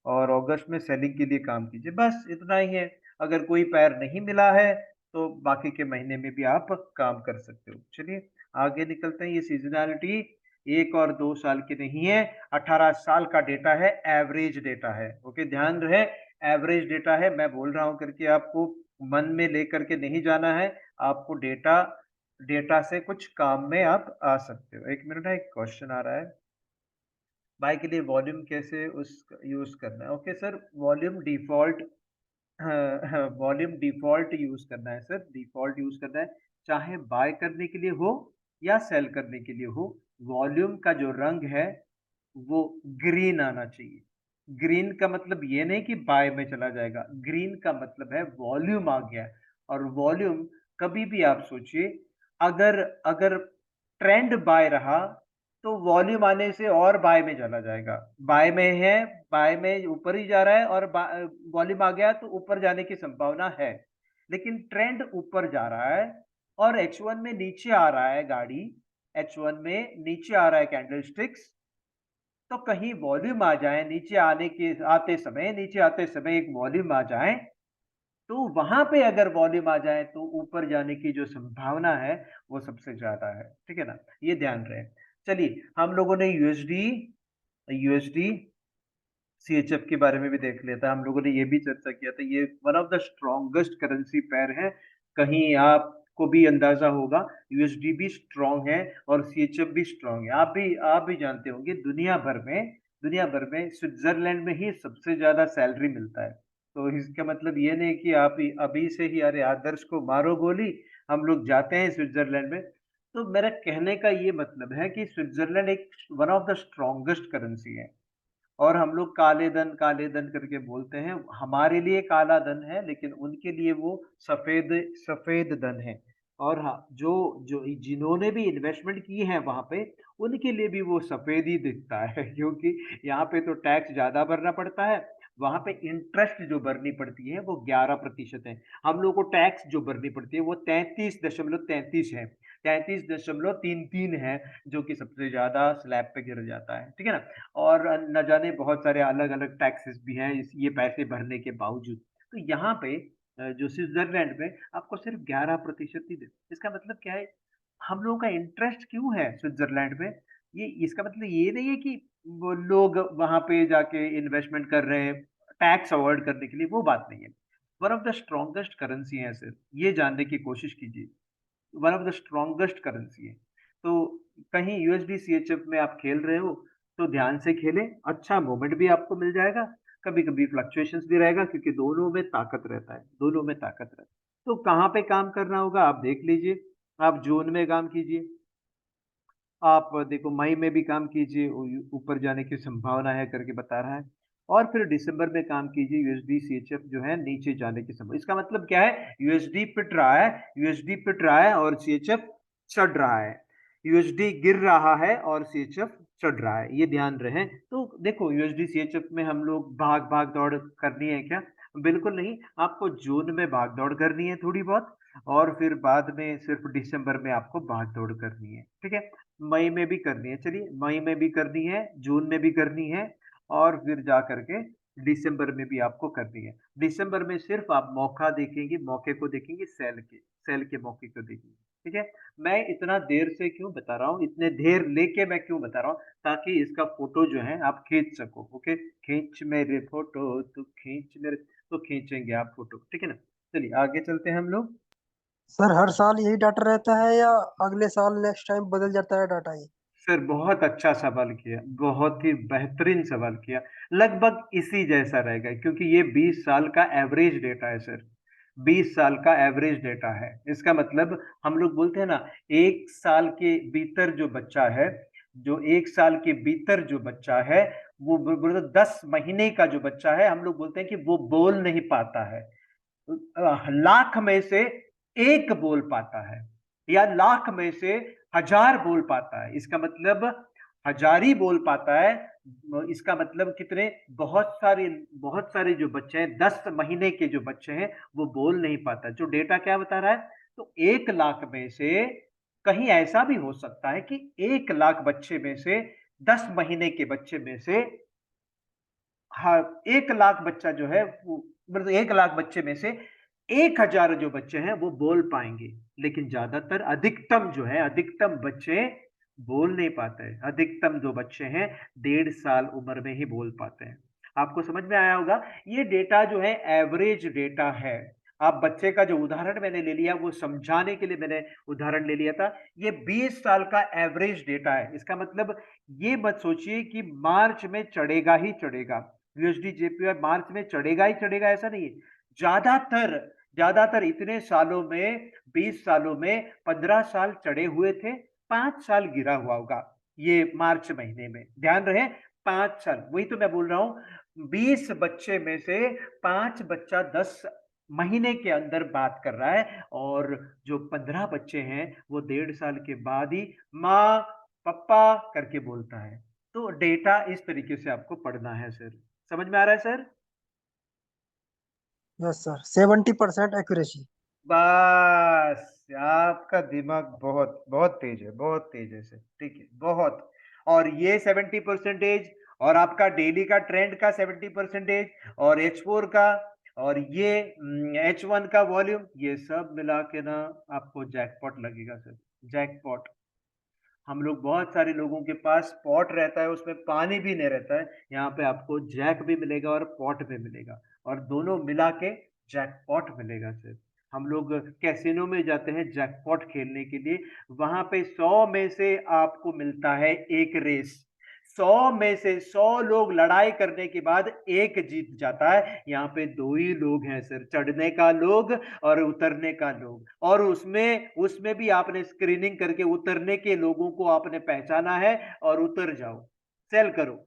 और अगस्त में सेलिंग के लिए काम कीजिए, बस इतना ही है। अगर कोई पैर नहीं मिला है तो बाकी के महीने में भी आप काम कर सकते हो। चलिए आगे निकलते हैं। ये सीजनैलिटी 1 और 2 साल की नहीं है, 18 साल का डेटा है, एवरेज डेटा है। ओके, ध्यान रहे एवरेज डेटा है, मैं बोल रहा हूं करके आपको मन में लेकर के नहीं जाना है, आपको डेटा से कुछ काम में आप आ सकते हो। 1 मिनट है, एक क्वेश्चन आ रहा है, बाय के लिए वॉल्यूम कैसे उस यूज करना है। Okay sir, volume default volume default use करना है सर, डिफॉल्ट यूज करना है, चाहे बाय करने के लिए हो या सेल करने के लिए हो। वॉल्यूम का जो रंग है वो ग्रीन आना चाहिए। ग्रीन का मतलब ये नहीं कि बाय में चला जाएगा, ग्रीन का मतलब है वॉल्यूम आ गया। और वॉल्यूम कभी भी आप सोचिए, अगर अगर ट्रेंड बाय रहा तो वॉल्यूम आने से और बाय में चला जाएगा। बाय में है, बाय में ऊपर ही जा रहा है, और वॉल्यूम आ गया तो ऊपर जाने की संभावना है। लेकिन ट्रेंड ऊपर जा रहा है और H1 में नीचे आ रहा है गाड़ी, H1 में नीचे आ रहा है कैंडलस्टिक्स, तो कहीं वॉल्यूम आ जाए, नीचे आते समय एक वॉल्यूम आ जाए, तो वहां पे अगर वॉल्यूम आ जाए तो ऊपर जाने की जो संभावना है वो सबसे ज्यादा है। ठीक है ना, ये ध्यान रहे। चलिए हम लोगों ने यूएसडी सीएचएफ के बारे में भी देख लिया था, हम लोगों ने ये भी चर्चा किया था, ये one of the strongest currency pair है। कहीं आपको भी अंदाजा होगा, यूएसडी भी स्ट्रॉन्ग है और सीएचएफ भी स्ट्रॉन्ग है। आप भी जानते होंगे, दुनिया भर में स्विट्जरलैंड में ही सबसे ज्यादा सैलरी मिलता है। तो इसका मतलब ये नहीं कि आप अभी से ही अरे आदर्श को मारो गोली, हम लोग जाते हैं स्विट्जरलैंड में। तो मेरा कहने का ये मतलब है कि स्विट्जरलैंड एक one of the strongest currency है। और हम लोग काले धन करके बोलते हैं, हमारे लिए काला धन है लेकिन उनके लिए वो सफेद सफेद धन है। और हाँ, जो जो जिन्होंने भी इन्वेस्टमेंट की है वहां पे, उनके लिए भी वो सफेद ही दिखता है क्योंकि यहाँ पे तो टैक्स ज्यादा भरना पड़ता है, वहां पे इंटरेस्ट जो भरनी पड़ती है वो 11% है। हम लोग को टैक्स जो भरनी पड़ती है वो 33.33 है, 33.33 है, जो कि सबसे ज्यादा स्लैब पे गिर जाता है। ठीक है ना, और न जाने बहुत सारे अलग अलग टैक्सेस भी हैं ये पैसे भरने के बावजूद। तो यहाँ पे जो स्विट्जरलैंड में आपको सिर्फ 11% ही दे, इसका मतलब क्या है, हम लोगों का इंटरेस्ट क्यों है स्विट्जरलैंड में, ये इसका मतलब ये नहीं है कि वो लोग वहां पे जाके इन्वेस्टमेंट कर रहे हैं टैक्स अवॉइड करने के लिए, वो बात नहीं है। One of the strongest currency है सर, ये जानने की कोशिश कीजिए, one of the strongest currency है। तो कहीं यूएसडी सीएचएफ में आप खेल रहे हो तो ध्यान से खेलें, अच्छा मोमेंट भी आपको मिल जाएगा, कभी कभी फ्लक्चुएशंस भी रहेगा, क्योंकि दोनों में ताकत रहता है, दोनों में ताकत रहता है। तो कहाँ पे काम करना होगा आप देख लीजिए, आप जून में काम कीजिए, आप देखो मई में भी काम कीजिए, ऊपर जाने की संभावना है करके बता रहा है, और फिर दिसंबर में काम कीजिए, यूएसडी सीएचएफ जो है नीचे जाने की संभावना। इसका मतलब क्या है, यूएसडी पिट रहा है और सीएचएफ चढ़ रहा है, यूएसडी गिर रहा है और सीएचएफ चढ़ रहा है, ये ध्यान रहे। तो देखो यूएसडी सीएचएफ में हम लोग भाग भाग दौड़ करनी है क्या, बिल्कुल नहीं, आपको जून में भाग दौड़ करनी है थोड़ी बहुत, और फिर बाद में सिर्फ दिसंबर में आपको भाग दौड़ करनी है। ठीक है, मई में भी करनी है, चलिए मई में भी करनी है, जून में भी करनी है, और फिर जा करके दिसंबर में भी आपको करनी है। दिसंबर में सिर्फ आप मौका देखेंगे, मौके को देखेंगे, सेल के मौके को देखेंगे। ठीक है, मैं इतना देर से क्यों बता रहा हूँ, इतने देर लेके मैं क्यों बता रहा हूँ, ताकि इसका फोटो जो है आप खींच सको। ओके, खींच मेरे फोटो तो खींच मेरे, तो खींचेंगे आप फोटो। ठीक है ना, चलिए आगे चलते हैं हम लोग। सर हर साल यही डाटा रहता है या अगले साल नेक्स्ट टाइम बदल जाता है डाटा ये? सर बहुत अच्छा सवाल किया, बहुत ही बेहतरीन सवाल किया, लगभग इसी जैसा रहेगा, क्योंकि ये 20 साल का एवरेज डेटा है सर, 20 साल का एवरेज डेटा है। इसका मतलब हम लोग बोलते हैं ना, एक साल के भीतर जो बच्चा है, जो एक साल के भीतर जो बच्चा है, वो 10 महीने का जो बच्चा है, हम लोग बोलते हैं कि वो बोल नहीं पाता है, लाख में से एक बोल पाता है, या लाख में से 1000 बोल पाता है। इसका मतलब 1000 ही बोल पाता है, इसका मतलब कितने, बहुत सारे जो बच्चे हैं, 10 महीने के जो बच्चे हैं, वो बोल नहीं पाता। जो डेटा क्या बता रहा है, तो 1 लाख में से कहीं ऐसा भी हो सकता है कि 1 लाख बच्चे में से 10 महीने के बच्चे में से हाँ, 1 लाख बच्चा जो है वो, मतलब 1 लाख बच्चे में से 1000 जो बच्चे हैं वो बोल पाएंगे, लेकिन ज्यादातर अधिकतम जो है, अधिकतम बच्चे बोल नहीं पाते हैं। अधिकतम जो बच्चे हैं 1.5 साल उम्र में ही बोल पाते हैं। आपको समझ में आया होगा। ये डेटा जो है एवरेज डेटा है। आप बच्चे का जो उदाहरण मैंने ले लिया वो समझाने के लिए मैंने उदाहरण ले लिया था। ये 20 साल का एवरेज डेटा है। इसका मतलब ये मत सोचिए कि मार्च में चढ़ेगा ही चढ़ेगा, यूएसडी जेपीवाई मार्च में चढ़ेगा ही चढ़ेगा, ऐसा नहीं है। ज्यादातर ज्यादातर इतने सालों में, 20 सालों में 15 साल चढ़े हुए थे, 5 साल गिरा हुआ होगा ये मार्च महीने में। ध्यान रहे, 5 साल, वही तो मैं बोल रहा हूं। 20 बच्चे में से 5 बच्चा 10 महीने के अंदर बात कर रहा है, और जो 15 बच्चे हैं वो 1.5 साल के बाद ही माँ पप्पा करके बोलता है। तो डेटा इस तरीके से आपको पढ़ना है सर। समझ में आ रहा है सर? Yes sir, 70% accuracy. बस, आपका दिमाग बहुत बहुत तेज है, बहुत तेज है सर, ठीक है, बहुत। और ये 70%, और आपका डेली का ट्रेंड का 70%, और H4 का, और ये H1 का वॉल्यूम, ये सब मिला के ना आपको जैकपॉट लगेगा सर, जैकपॉट। हम लोग, बहुत सारे लोगों के पास पॉट रहता है, उसमें पानी भी नहीं रहता है। यहाँ पे आपको जैक भी मिलेगा और पॉट भी मिलेगा, और दोनों मिला के जैकपॉट मिलेगा सर। हम लोग कैसीनो में जाते हैं जैकपॉट खेलने के लिए, वहां पे 100 में से आपको मिलता है एक रेस। 100 में से 100 लोग लड़ाई करने के बाद एक जीत जाता है। यहाँ पे 2 ही लोग हैं सर, चढ़ने का लोग और उतरने का लोग। और उसमें उसमें भी आपने स्क्रीनिंग करके उतरने के लोगों को आपने पहचाना है और उतर जाओ, सेल करो।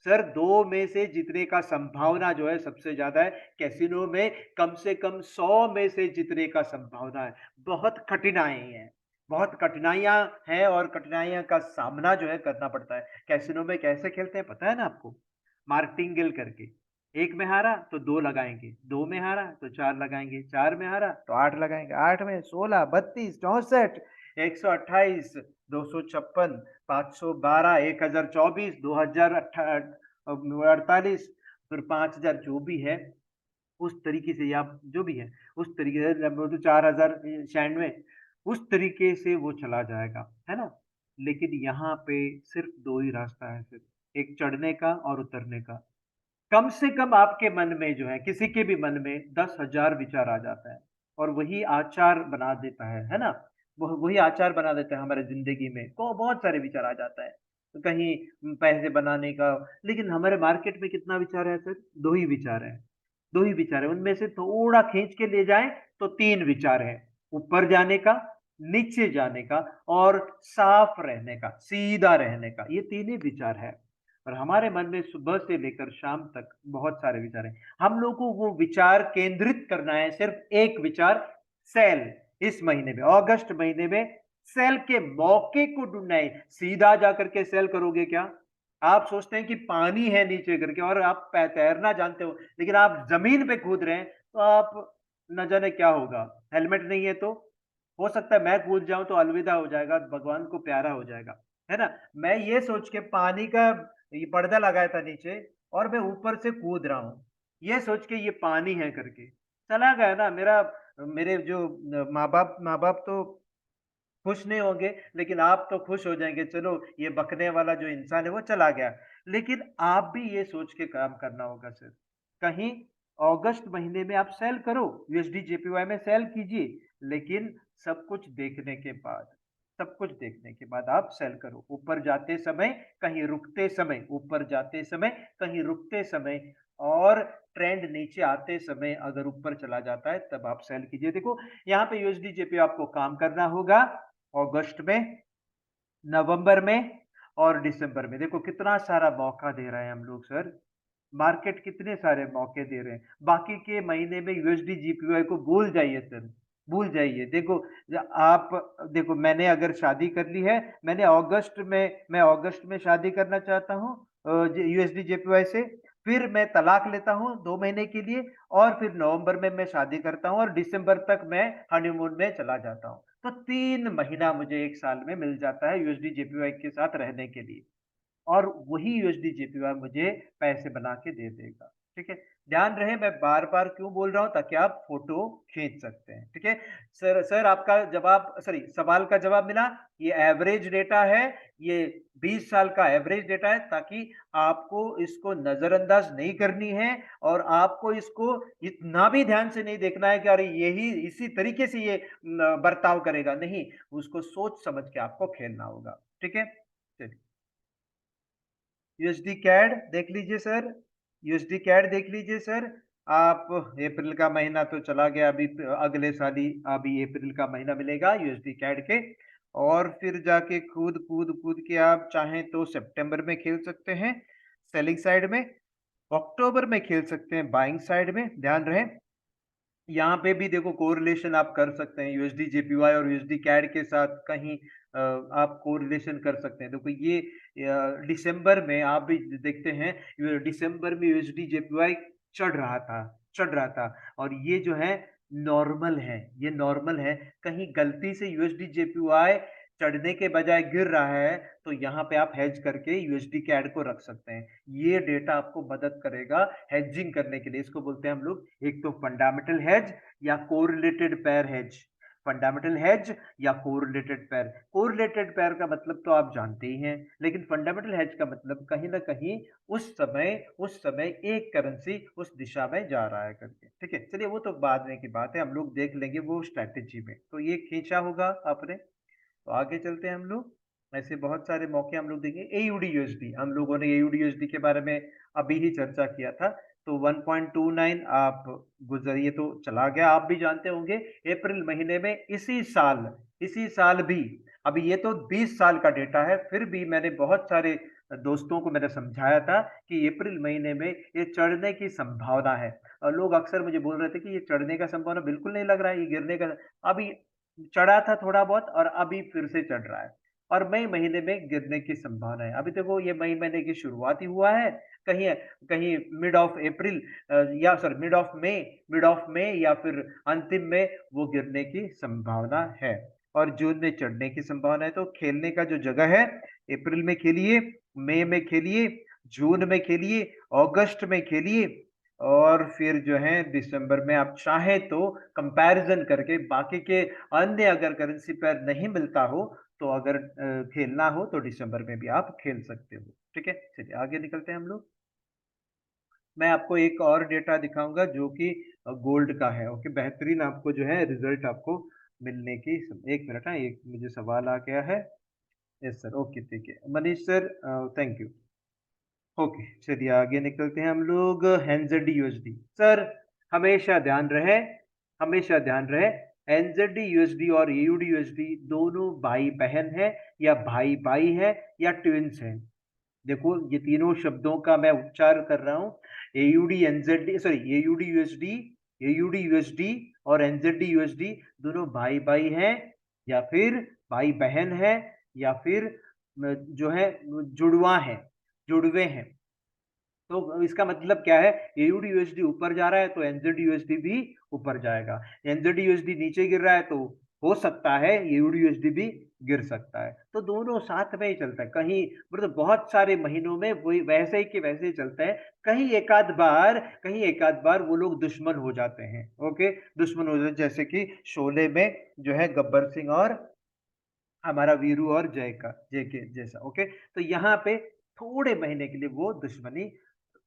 सर 2 में से जीतने का संभावना जो है सबसे ज्यादा है कैसीनो में। कम से कम 100 में से जीतने का संभावना है। बहुत कठिनाई है, बहुत कठिनाइयां हैं, और कठिनाइयां का सामना जो है करना पड़ता है। कैसीनो में कैसे खेलते हैं पता है ना आपको? मार्टिंगेल करके, 1 में हारा तो 2 लगाएंगे, 2 में हारा तो 4 लगाएंगे, 4 में हारा तो 8 लगाएंगे, 8 में 16, 32, 64, 128, 256, 512, 1024, 2048, फिर 5000, जो भी है उस तरीके से, या जो भी है उस तरीके से, तो 4096, उस तरीके से वो चला जाएगा, है ना। लेकिन यहाँ पे सिर्फ 2 ही रास्ता है, सिर्फ एक चढ़ने का और उतरने का। कम से कम आपके मन में जो है, किसी के भी मन में 10,000 विचार आ जाता है, और वही आचार बना देता है ना। वही आचार बना देता है हमारे जिंदगी में, तो बहुत सारे विचार आ जाता है। तो कहीं पैसे बनाने का, लेकिन हमारे मार्केट में कितना विचार है सर? 2 ही विचार है, 2 ही विचार है। उनमें से थोड़ा खींच के ले जाए तो 3 विचार है, ऊपर जाने का, नीचे जाने का, और साफ रहने का, सीधा रहने का। ये 3 ही विचार है। और हमारे मन में सुबह से लेकर शाम तक बहुत सारे विचार हैं। हम लोग को वो विचार केंद्रित करना है, सिर्फ एक विचार, सेल। इस महीने में, अगस्त महीने में सेल के मौके को ढूंढना है। सीधा जाकर के सेल करोगे क्या? आप सोचते हैं कि पानी है नीचे करके, और आप तैरना जानते हो, लेकिन आप जमीन पे कूद रहे हैं, तो आप न जाने क्या होगा। हेलमेट नहीं है तो हो सकता है मैं कूद जाऊं तो अलविदा हो जाएगा, भगवान को प्यारा हो जाएगा, है ना। मैं ये सोच के पानी का ये पर्दा लगाया था नीचे, और मैं ऊपर से कूद रहा हूँ, ये सोच के ये पानी है करके चला गया ना मेरा। मेरे जो माँ बाप तो खुश नहीं होंगे, लेकिन आप तो खुश हो जाएंगे, चलो ये बकने वाला जो इंसान है वो चला गया। लेकिन आप भी ये सोच के काम करना होगा सर। कहीं अगस्त महीने में आप सेल करो, यूएसडी जेपीवाई में सेल कीजिए, लेकिन सब कुछ देखने के बाद, सब कुछ देखने के बाद आप सेल करो। ऊपर जाते समय, कहीं रुकते समय, ऊपर जाते समय, कहीं रुकते समय, और ट्रेंड नीचे आते समय अगर ऊपर चला जाता है तब आप सेल कीजिए। देखो यहाँ पे यूएसडी जेपी आपको काम करना होगा अगस्त में, नवंबर में, और दिसंबर में। देखो कितना सारा मौका दे रहे हैं हम लोग सर, मार्केट कितने सारे मौके दे रहे हैं। बाकी के महीने में यूएसडी जीपीवाई को भूल जाइए सर, भूल जाइए। देखो आप, देखो मैंने अगर शादी कर ली है, मैं अगस्त में शादी करना चाहता हूँ यूएसडी जेपीवाई से, फिर मैं तलाक लेता हूँ 2 महीने के लिए, और फिर नवंबर में मैं शादी करता हूँ, और दिसंबर तक मैं हनीमून में चला जाता हूँ। तो 3 महीना मुझे एक साल में मिल जाता है यूएसडी जेपीवाई के साथ रहने के लिए। और वही यूएसडी जेपीवाई मुझे पैसे बना के दे देगा। ठीक है, ध्यान रहे मैं बार बार क्यों बोल रहा हूं, ताकि आप फोटो खींच सकते हैं। ठीक है सर आपका जवाब, सॉरी सवाल का जवाब मिला। ये एवरेज डेटा है, ये 20 साल का एवरेज डेटा है, ताकि आपको इसको नजरअंदाज नहीं करनी है और आपको इसको इतना भी ध्यान से नहीं देखना है कि अरे यही इसी तरीके से ये बर्ताव करेगा, नहीं, उसको सोच समझ के आपको खेलना होगा। ठीक है, चलिए यूएसडी कैड देख लीजिए सर, यूएसडी कैड देख लीजिए सर। आप अप्रैल का महीना तो चला गया, अभी अगले साल ही अभी अप्रैल का महीना मिलेगा यूएसडी कैड के, और फिर जाके कूद कूद कूद के आप चाहें तो सितंबर में खेल सकते हैं सेलिंग साइड में, अक्टूबर में खेल सकते हैं बाइंग साइड में। ध्यान रहे यहाँ पे भी देखो कोरिलेशन आप कर सकते हैं यूएसडी जेपीवाई और यूएसडी कैड के साथ, कहीं आप कोरिलेशन कर सकते हैं। देखो ये दिसंबर में आप भी देखते हैं, दिसंबर में यूएसडी जेपीवाई चढ़ रहा था, और ये जो है नॉर्मल है, ये नॉर्मल है। कहीं गलती से यूएसडी जेपीवाई चढ़ने के बजाय गिर रहा है, तो यहाँ पे आप हेज करके यूएसडी कैड को रख सकते हैं। ये डेटा आपको मदद करेगा हेजिंग करने के लिए। इसको बोलते हैं हम लोग एक तो फंडामेंटल हेज या correlated pair hedge. Fundamental hedge या कोरिलेटेड पेयर, कोरिलेटेड पेयर का मतलब तो आप जानते ही हैं, लेकिन फंडामेंटल हेज का मतलब कहीं ना कहीं उस समय एक करेंसी उस दिशा में जा रहा है करके। ठीक है, चलिए वो तो बाद में की बात है, हम लोग देख लेंगे वो स्ट्रैटेजी में। तो ये खींचा होगा आपने, तो आगे चलते हैं हम लोग। ऐसे बहुत सारे मौके हम लोग देंगे। एयूडी यूएसडी, हम लोगों ने एयूडी यूएसडी के बारे में अभी ही चर्चा किया था। तो 1.29 आप गुजरिए तो चला गया, आप भी जानते होंगे अप्रैल महीने में इसी साल भी, अभी ये तो 20 साल का डेटा है, फिर भी मैंने बहुत सारे दोस्तों को मैंने समझाया था कि अप्रैल महीने में ये चढ़ने की संभावना है, और लोग अक्सर मुझे बोल रहे थे कि ये चढ़ने का संभावना बिल्कुल नहीं लग रहा है, ये गिरने का। अभी चढ़ा था थोड़ा बहुत और अभी फिर से चढ़ रहा है, और मई महीने में गिरने की संभावना है। अभी देखो ये मई महीने की शुरुआत ही हुआ है, कहीं कहीं मिड ऑफ अप्रैल या सॉरी मिड ऑफ मई या फिर अंतिम में वो गिरने की संभावना है, और जून में चढ़ने की संभावना है। तो खेलने का जो जगह है, अप्रैल में खेलिए, मई में खेलिए, जून में खेलिए, अगस्त में खेलिए, और फिर जो है दिसंबर में आप चाहे तो कंपैरिजन करके बाकी के अन्य अगर करेंसी पेयर नहीं मिलता हो, तो अगर खेलना हो तो दिसंबर में भी आप खेल सकते हो। ठीक है, चलिए आगे निकलते हैं हम लोग। मैं आपको एक और डेटा दिखाऊंगा जो कि गोल्ड का है। ओके, बेहतरीन आपको जो है रिजल्ट आपको मिलने की, एक मिनट है, एक मुझे सवाल आ गया है। यस सर, ओके ठीक है Manish sir, thank you. Okay चलिए आगे निकलते हैं हम लोग। एनजेडी यूएसडी सर, हमेशा ध्यान रहे, हमेशा ध्यान रहे, एनजेडी यूएसडी और एयूडी यूएसडी दोनों भाई बहन है, या भाई भाई है, या ट्विंस है। देखो ये तीनों शब्दों का मैं उच्चार कर रहा हूँ, AUD NZD sorry AUD USD, AUD USD और एनजेडी यूएसडी दोनों भाई भाई हैं, या फिर भाई बहन है, या फिर जो है जुड़वा है, जुड़वे हैं। तो इसका मतलब क्या है, एयूडी यूएसडी ऊपर जा रहा है तो एनजेडी यूएसडी भी ऊपर जाएगा, एनजेडी यूएसडी नीचे गिर रहा है तो हो सकता है एयूडी यूएसडी भी गिर सकता है। तो दोनों साथ में ही चलता है, कहीं मतलब बहुत सारे महीनों में वही वैसे ही के वैसे ही चलता है। कहीं एक आध बार वो लोग दुश्मन हो जाते हैं। ओके, दुश्मन हो जाते हैं, जैसे कि शोले में जो है गब्बर सिंह और हमारा वीरू और जय के जैसा। ओके, तो यहाँ पे थोड़े महीने के लिए वो दुश्मनी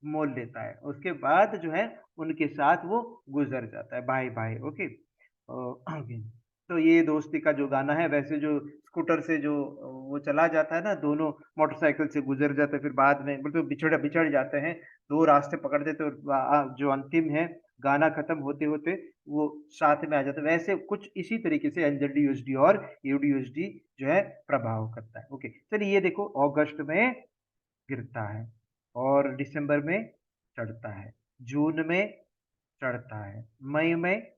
मोल लेता है, उसके बाद जो है उनके साथ वो गुजर जाता है, बाय बाय। ओके, आगे। तो ये दोस्ती का जो गाना है, वैसे जो स्कूटर से जो वो चला जाता है ना, दोनों मोटरसाइकिल से गुजर जाते हैं, फिर बाद में मतलब बिछड़ जाते हैं, दो रास्ते पकड़ते, तो जो अंतिम है गाना खत्म होते होते वो साथ में आ जाते हैं। वैसे कुछ इसी तरीके से एनजेडी यूएसडी और यूडी यूएसडी जो है प्रभाव करता है। ओके, चलिए ये देखो अगस्त में गिरता है, और दिसंबर में चढ़ता है, जून में चढ़ता है, मई में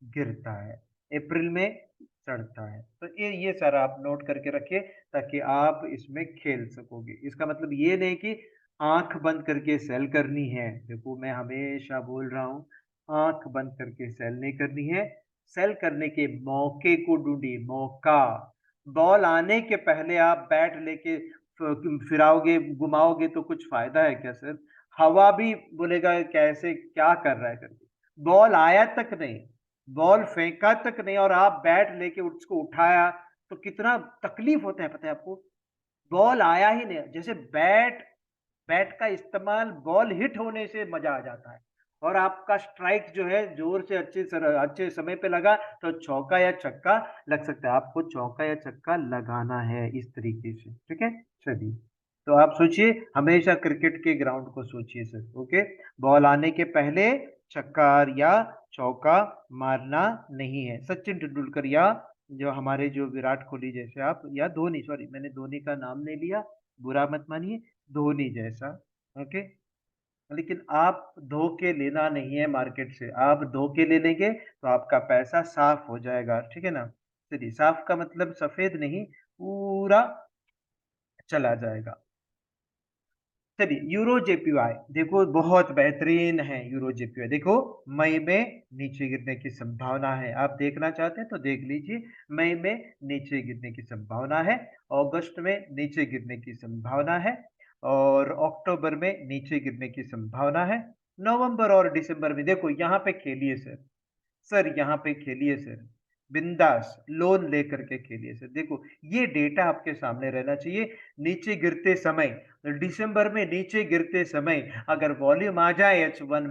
गिरता है, अप्रैल में चढ़ता है। तो ये सारा आप नोट करके रखिए, ताकि आप इसमें खेल सकोगे। इसका मतलब ये नहीं कि आंख बंद करके सेल करनी है। देखो मैं हमेशा बोल रहा हूँ, आंख बंद करके सेल नहीं करनी है, सेल करने के मौके को ढूंढिए, मौका। बॉल आने के पहले आप बैट लेके फिराओगे घुमाओगे तो कुछ फायदा है क्या सर? हवा भी बोलेगा कैसे क्या कर रहा है करके। बॉल आया तक नहीं, बॉल फेंका तक नहीं और आप बैट लेके उसको उठाया तो कितना तकलीफ होता है पता है आपको? बॉल आया ही नहीं, जैसे बैट बैट का इस्तेमाल बॉल हिट होने से मजा आ जाता है और आपका स्ट्राइक जो है जोर से अच्छे समय पे लगा तो चौका या छक्का लग सकता है। आपको चौका या छक्का लगाना है इस तरीके से, ठीक है? चलिए, तो आप सोचिए, हमेशा क्रिकेट के ग्राउंड को सोचिए सर। ओके, बॉल आने के पहले छक्का या चौका मारना नहीं है। सचिन तेंदुलकर या जो हमारे जो विराट कोहली जैसे आप, या धोनी, सॉरी मैंने धोनी का नाम नहीं लिया, बुरा मत मानिए, धोनी जैसा। ओके, लेकिन आप धोखे लेना नहीं है मार्केट से। आप धोखे ले लेंगे तो आपका पैसा साफ हो जाएगा, ठीक है ना? चलिए, साफ का मतलब सफेद नहीं, पूरा चला जाएगा। चलिए, यूरो जेपीवाई देखो, बहुत बेहतरीन है यूरो जेपीवाई। देखो, मई में नीचे गिरने की संभावना है। आप देखना चाहते हैं तो देख लीजिए, मई में नीचे गिरने की संभावना है, अगस्त में नीचे गिरने की संभावना है, और अक्टूबर में नीचे गिरने की संभावना है। नवंबर और दिसंबर में देखो, यहाँ पे खेलिए सर, सर यहाँ पे खेलिए सर, बिंदास लोन लेकर के खेलिए सर। देखो, ये डेटा आपके सामने रहना चाहिए। नीचे गिरते समय, दिसंबर में नीचे गिरते समय अगर वॉल्यूम आ जाए H1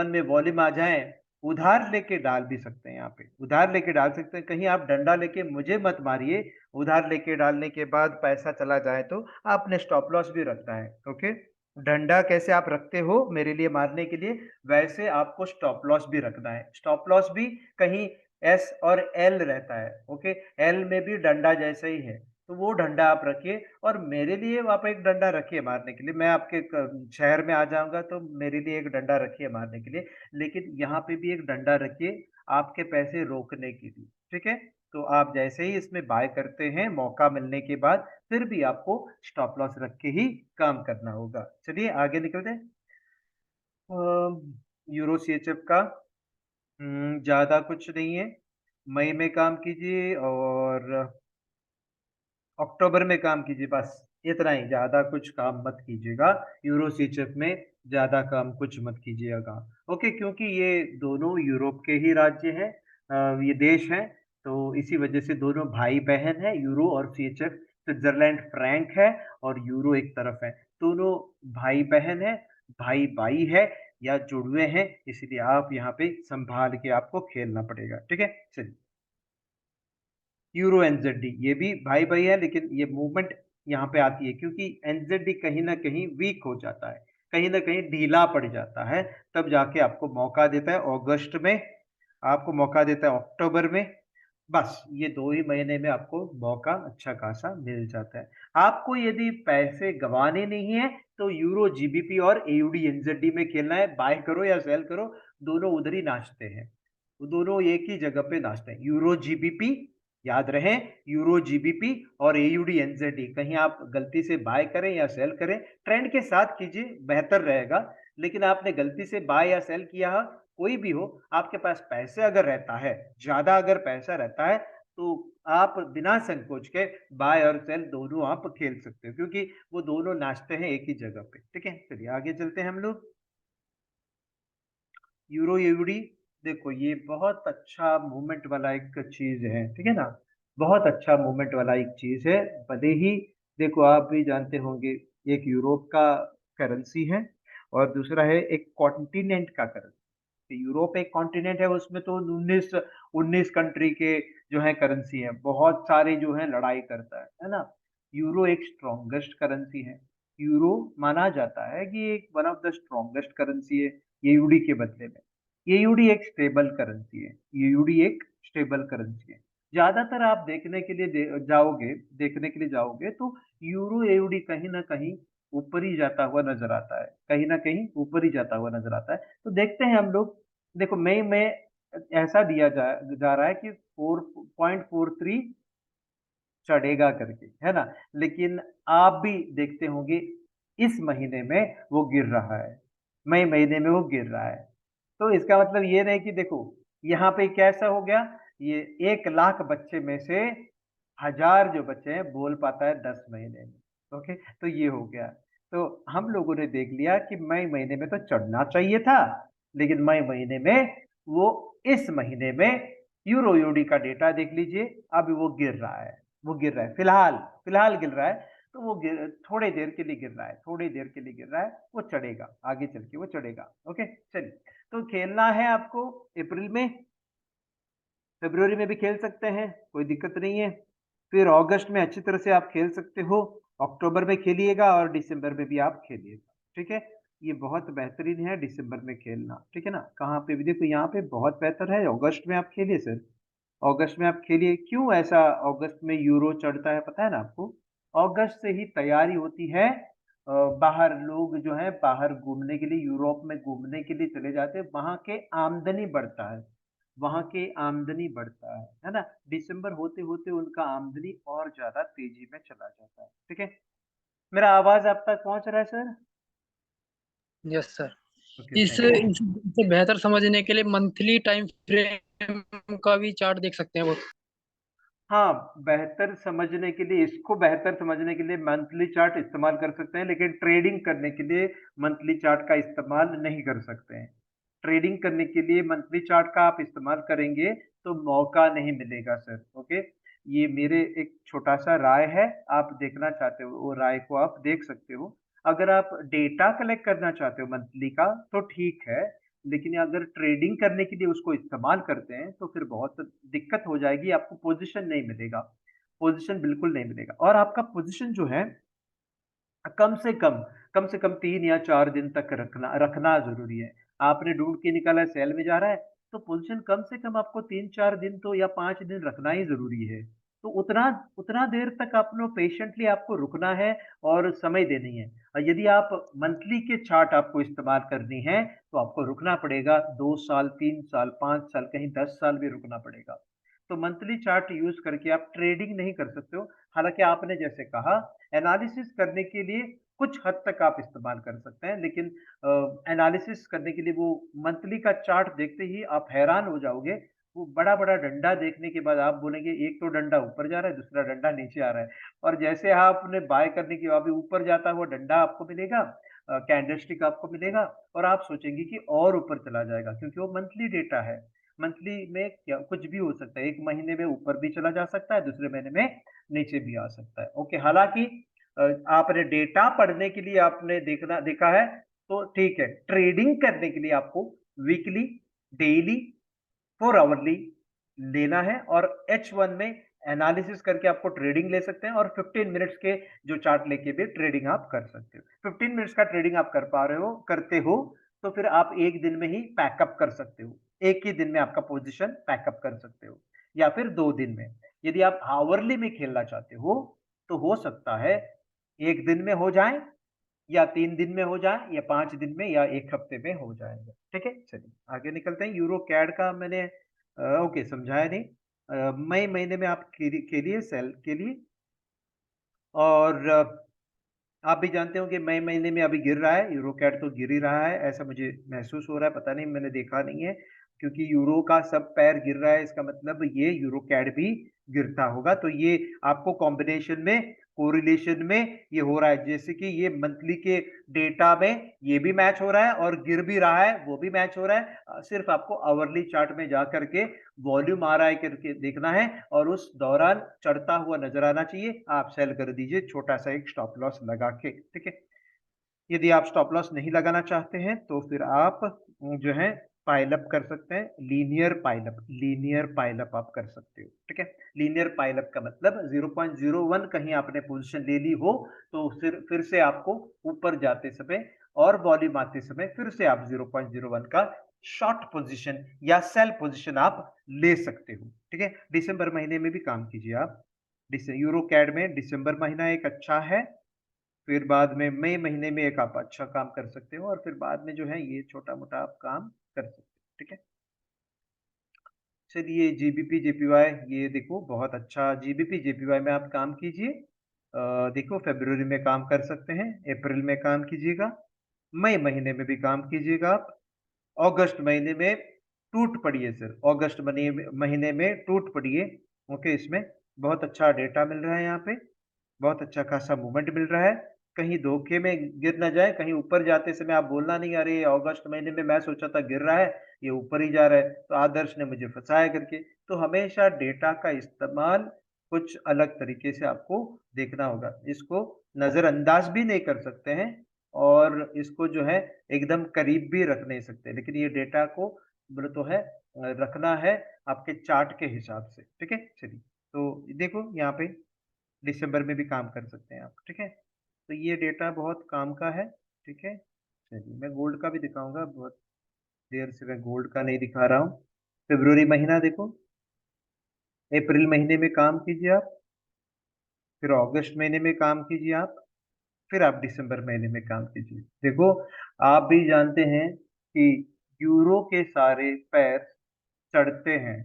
में वॉल्यूम आ जाए, उधार लेके डाल भी सकते हैं। यहाँ पे उधार लेके डाल सकते हैं। कहीं आप डंडा लेके मुझे मत मारिए, उधार लेके डालने के बाद पैसा चला जाए तो आपने स्टॉप लॉस भी रखना है। ओके, डंडा कैसे आप रखते हो मेरे लिए मारने के लिए, वैसे आपको स्टॉप लॉस भी रखना है। स्टॉप लॉस भी कहीं एस और एल रहता है। ओके, एल में भी डंडा जैसे ही है, तो वो डंडा आप रखिए और मेरे लिए आप एक डंडा रखिए मारने के लिए। मैं आपके शहर में आ जाऊंगा तो मेरे लिए एक डंडा रखिए मारने के लिए, लेकिन यहाँ पे भी एक डंडा रखिए आपके पैसे रोकने के लिए, ठीक है? तो आप जैसे ही इसमें बाय करते हैं, मौका मिलने के बाद फिर भी आपको स्टॉप लॉस रख के ही काम करना होगा। चलिए आगे निकलते हैं। यूरो सीएचएफ का ज्यादा कुछ नहीं है। मई में काम कीजिए और अक्टूबर में काम कीजिए, बस इतना ही। ज्यादा कुछ काम मत कीजिएगा यूरो सीएचएफ में, ज्यादा काम कुछ मत कीजिएगा। ओके, क्योंकि ये दोनों यूरोप के ही राज्य हैं, ये देश हैं, तो इसी वजह से दोनों भाई बहन है, यूरो और सीएचएफ। स्विट्जरलैंड फ्रैंक है और यूरो एक तरफ है, दोनों भाई बहन है, भाई भाई है या जुड़वे हैं, इसलिए आप यहाँ पे संभाल के आपको खेलना पड़ेगा, ठीक है? चलिए, यूरो एनजेडी ये भी भाई भाई है, लेकिन ये मूवमेंट यहाँ पे आती है क्योंकि एनजेडी कहीं ना कहीं वीक हो जाता है, कहीं ना कहीं ढीला पड़ जाता है, तब जाके आपको मौका देता है अगस्त में, आपको मौका देता है अक्टूबर में। बस ये 2 ही महीने में आपको मौका अच्छा खासा मिल जाता है। आपको यदि पैसे गंवाने नहीं है तो यूरो जीबीपी और एयूडी एनजेडी में खेलना है। बाय करो या सेल करो, दोनों उधर ही नाचते हैं, वो दोनों एक ही जगह पे नाचते हैं। यूरो जीबीपी याद रहे, यूरो जीबीपी और एयूडी एनजेडी, कहीं आप गलती से बाय करें या सेल करें, ट्रेंड के साथ कीजिए, बेहतर रहेगा। लेकिन आपने गलती से बाय या सेल किया, कोई भी हो, आपके पास पैसे अगर रहता है, ज्यादा अगर पैसा रहता है, तो आप बिना संकोच के बाय और सेल दोनों आप खेल सकते हो, क्योंकि वो दोनों नाचते हैं एक ही जगह पे, ठीक है? चलिए आगे चलते हैं हम लोग। यूरो यूडी, देखो ये बहुत अच्छा मूवमेंट वाला एक चीज है, ठीक है ना? बहुत अच्छा मूवमेंट वाला एक चीज है। भले ही देखो, आप भी जानते होंगे, एक यूरोप का करेंसी है और दूसरा है एक कॉन्टिनेंट का करेंसी। यूरोप एक कॉन्टिनेंट है, उसमें तो 19 कंट्री के जो है करेंसी है, बहुत सारे जो है लड़ाई करता है ना? यूरो एक स्ट्रॉन्गेस्ट करेंसी है। यूरो माना जाता है कि एक one of the strongest currency है एयूडी के बदले में। एयूडी एक स्टेबल करेंसी है, एयूडी एक स्टेबल करेंसी है। ज्यादातर आप देखने के लिए जाओगे तो यूरो एयूडी कहीं ना कहीं ऊपर ही जाता हुआ नजर आता है, कहीं ना कहीं ऊपर ही जाता हुआ नजर आता है। तो देखते हैं हम लोग। देखो, मई में ऐसा जा रहा है कि 4.43 चढ़ेगा करके, है ना? लेकिन आप भी देखते होंगे इस महीने में वो गिर रहा है, मई महीने में वो गिर रहा है। तो इसका मतलब ये नहीं कि देखो यहाँ पे कैसा हो गया, ये 1 लाख बच्चे में से 1000 जो बच्चे हैं बोल पाता है 10 महीने में। ओके, तो ये हो गया। तो हम लोगों ने देख लिया कि मई महीने में तो चढ़ना चाहिए था, लेकिन मई महीने में वो इस महीने में यूरो यूडी का डेटा देख लीजिए, अभी वो गिर रहा है, वो गिर रहा है, फिलहाल गिर रहा है। तो वो थोड़े देर के लिए गिर रहा है, थोड़ी देर के लिए गिर रहा है, वो चढ़ेगा, आगे चल के वो चढ़ेगा। ओके, चलिए, तो खेलना है आपको अप्रैल में, फरवरी में भी खेल सकते हैं, कोई दिक्कत नहीं है। फिर अगस्त में अच्छी तरह से आप खेल सकते हो, अक्टूबर में खेलिएगा और दिसंबर में भी आप खेलिएगा, ठीक है? ये बहुत बेहतरीन है दिसंबर में खेलना, ठीक है ना? कहाँ पे भी देखो, यहाँ पे बहुत बेहतर है, अगस्त में आप खेलिए सर, अगस्त में आप खेलिए। क्यों ऐसा अगस्त में यूरो चढ़ता है पता है ना आपको? अगस्त से ही तैयारी होती है, बाहर लोग जो है बाहर घूमने के लिए, यूरोप में घूमने के लिए चले जाते हैं, वहाँ के आमदनी बढ़ता है, वहाँ के आमदनी बढ़ता है ना? दिसंबर होते-होते उनका आमदनी और ज़्यादा तेज़ी में चला जाता है, ठीक है? मेरा आवाज़ आप तक पहुँच रहा है सर? Yes sir. ओके, इस थैंक यू। इसे बेहतर समझने के लिए मंथली टाइम फ्रेम का भी चार्ट देख सकते हैं वो। हाँ, बेहतर समझने के लिए, इसको बेहतर समझने के लिए मंथली चार्ट इस्तेमाल कर सकते हैं, लेकिन ट्रेडिंग करने के लिए मंथली चार्ट का इस्तेमाल नहीं कर सकते हैं। ट्रेडिंग करने के लिए मंथली चार्ट का आप इस्तेमाल करेंगे तो मौका नहीं मिलेगा सर, ओके? ये मेरे एक छोटा-सा राय है, आप देखना चाहते हो, वो राय को आप देख सकते हो। अगर आप डेटा कलेक्ट करना चाहते हो मंथली का तो ठीक है, लेकिन अगर ट्रेडिंग करने के लिए उसको इस्तेमाल करते हैं तो फिर बहुत दिक्कत हो जाएगी, आपको पोजीशन नहीं मिलेगा, पोजीशन बिल्कुल नहीं मिलेगा। और आपका पोजीशन जो है कम से कम 3 या 4 दिन तक रखना रखना ज़रूरी है। आपने ढूँढ के निकाला सेल में जा रहा है, तो पोज़ीशन कम से कम आपको 3-4 दिन तो या 5 दिन रखना ही ज़रूरी है। तो उतना उतना देर तक आपने पेशेंटली आपको रुकना है और समय देनी है। और यदि आप मंथली के चार्ट आपको इस्तेमाल करनी है, तो आपको रुकना पड़ेगा 2 साल, 3 साल, 5 साल, कहीं 10 साल भी रुकना पड़ेगा। तो मंथली चार्ट यूज़ करके आप ट्रेडिंग नहीं कर सकते हो। हालाँकि आपने जैसे कहा, एनालिसिस करने के लिए कुछ हद तक आप इस्तेमाल कर सकते हैं, लेकिन एनालिसिस करने के लिए वो मंथली का चार्ट देखते ही आप हैरान हो जाओगे। वो बड़ा-बड़ा डंडा देखने के बाद आप बोलेंगे एक तो डंडा ऊपर जा रहा है, दूसरा डंडा नीचे आ रहा है, और जैसे आपने बाय करने की अभी ऊपर जाता हुआ डंडा आपको मिलेगा, कैंडलस्टिक आपको मिलेगा और आप सोचेंगे कि और ऊपर चला जाएगा, क्योंकि वो मंथली डेटा है। मंथली में क्या कुछ भी हो सकता है, 1 महीने में ऊपर भी चला जा सकता है, दूसरे महीने में नीचे भी आ सकता है। ओके, हालाँकि आपने डेटा पढ़ने के लिए आपने देखा है तो ठीक है। ट्रेडिंग करने के लिए आपको वीकली, डेली, 4 आवरली लेना है, और H1 में एनालिसिस करके आपको ट्रेडिंग ले सकते हैं, और 15 मिनट्स के जो चार्ट लेके भी ट्रेडिंग आप कर सकते हो। 15 मिनट्स का ट्रेडिंग आप कर पा रहे हो, करते हो, तो फिर आप 1 दिन में ही पैकअप कर सकते हो। एक ही दिन में आपका पोज़ीशन पैकअप कर सकते हो, या फिर 2 दिन में। यदि आप आवरली में खेलना चाहते हो, तो हो सकता है 1 दिन में हो जाए, या 3 दिन में हो जाए, या 5 दिन में, या 1 हफ्ते में हो जाएगा। ठीक है? चलिए आगे निकलते हैं। यूरो कैड का मैंने ओके समझाया नहीं। मई महीने में आप खेलिए सेल के लिए, और आप भी जानते हो कि मई महीने में अभी गिर रहा है, यूरो कैड तो गिर ही रहा है, ऐसा मुझे महसूस हो रहा है, पता नहीं, मैंने देखा नहीं है, क्योंकि यूरो का सब पैर गिर रहा है, इसका मतलब ये यूरो कैड भी गिरता होगा। तो ये आपको कॉम्बिनेशन में, कोरिलेशन में ये हो रहा है, जैसे कि ये मंथली के डेटा में ये भी मैच हो रहा है और गिर भी रहा है, वो भी मैच हो रहा है। सिर्फ आपको आवरली चार्ट में जा करके वॉल्यूम आ रहा है करके देखना है, और उस दौरान चढ़ता हुआ नजर आना चाहिए, आप सेल कर दीजिए छोटा सा एक स्टॉप लॉस लगा के, ठीक है? यदि आप स्टॉप लॉस नहीं लगाना चाहते हैं तो फिर आप जो है पाइल अप कर सकते हैं, लीनियर पाइल अप आप कर सकते हो, ठीक है? लीनियर पाइल अप का मतलब 0.01 कहीं आपने पोजीशन ले ली हो, तो फिर से आपको ऊपर जाते समय और वॉल्यूम आते समय फिर से आप 0.01 का शॉर्ट पोजीशन या सेल पोजीशन आप ले सकते हो, ठीक है? दिसंबर महीने में भी काम कीजिए आप। यूरो कैड में दिसंबर महीना एक अच्छा है, फिर बाद में मई महीने में एक आप अच्छा काम कर सकते हो, और फिर बाद में जो है ये छोटा-मोटा आप काम कर सकते हो, ठीक है? चलिए जीबीपी जेपीवाई, ये देखो बहुत अच्छा जीबीपी जेपीवाई में आप काम कीजिए। देखो फरवरी में काम कर सकते हैं, अप्रैल में काम कीजिएगा, मई महीने में भी काम कीजिएगा आप, अगस्त महीने में टूट पड़िए सर, अगस्त महीने में टूट पड़िए, ओके? इसमें बहुत अच्छा डेटा मिल रहा है यहाँ पे। बहुत अच्छा खासा मूवमेंट मिल रहा है, कहीं धोखे में गिर ना जाए, कहीं ऊपर जाते समय आप बोलना नहीं अरे अगस्त महीने में मैं सोचा था गिर रहा है, ये ऊपर ही जा रहा है, तो आदर्श ने मुझे फंसाया करके। तो हमेशा डेटा का इस्तेमाल कुछ अलग तरीके से आपको देखना होगा, इसको नजरअंदाज भी नहीं कर सकते हैं और इसको जो है एकदम करीब भी रख नहीं सकते, लेकिन ये डेटा को बोले तो है रखना है आपके चार्ट के हिसाब से, ठीक है। चलिए तो देखो यहाँ पे दिसंबर में भी काम कर सकते हैं आप, ठीक है। तो ये डेटा बहुत काम का है, ठीक है। चलिए मैं गोल्ड का भी दिखाऊंगा, बहुत देर से मैं गोल्ड का नहीं दिखा रहा हूँ। फरवरी महीना देखो, अप्रैल महीने में काम कीजिए आप, फिर अगस्त महीने में काम कीजिए आप, फिर आप दिसंबर महीने में काम कीजिए। देखो आप भी जानते हैं कि यूरो के सारे पैर चढ़ते हैं,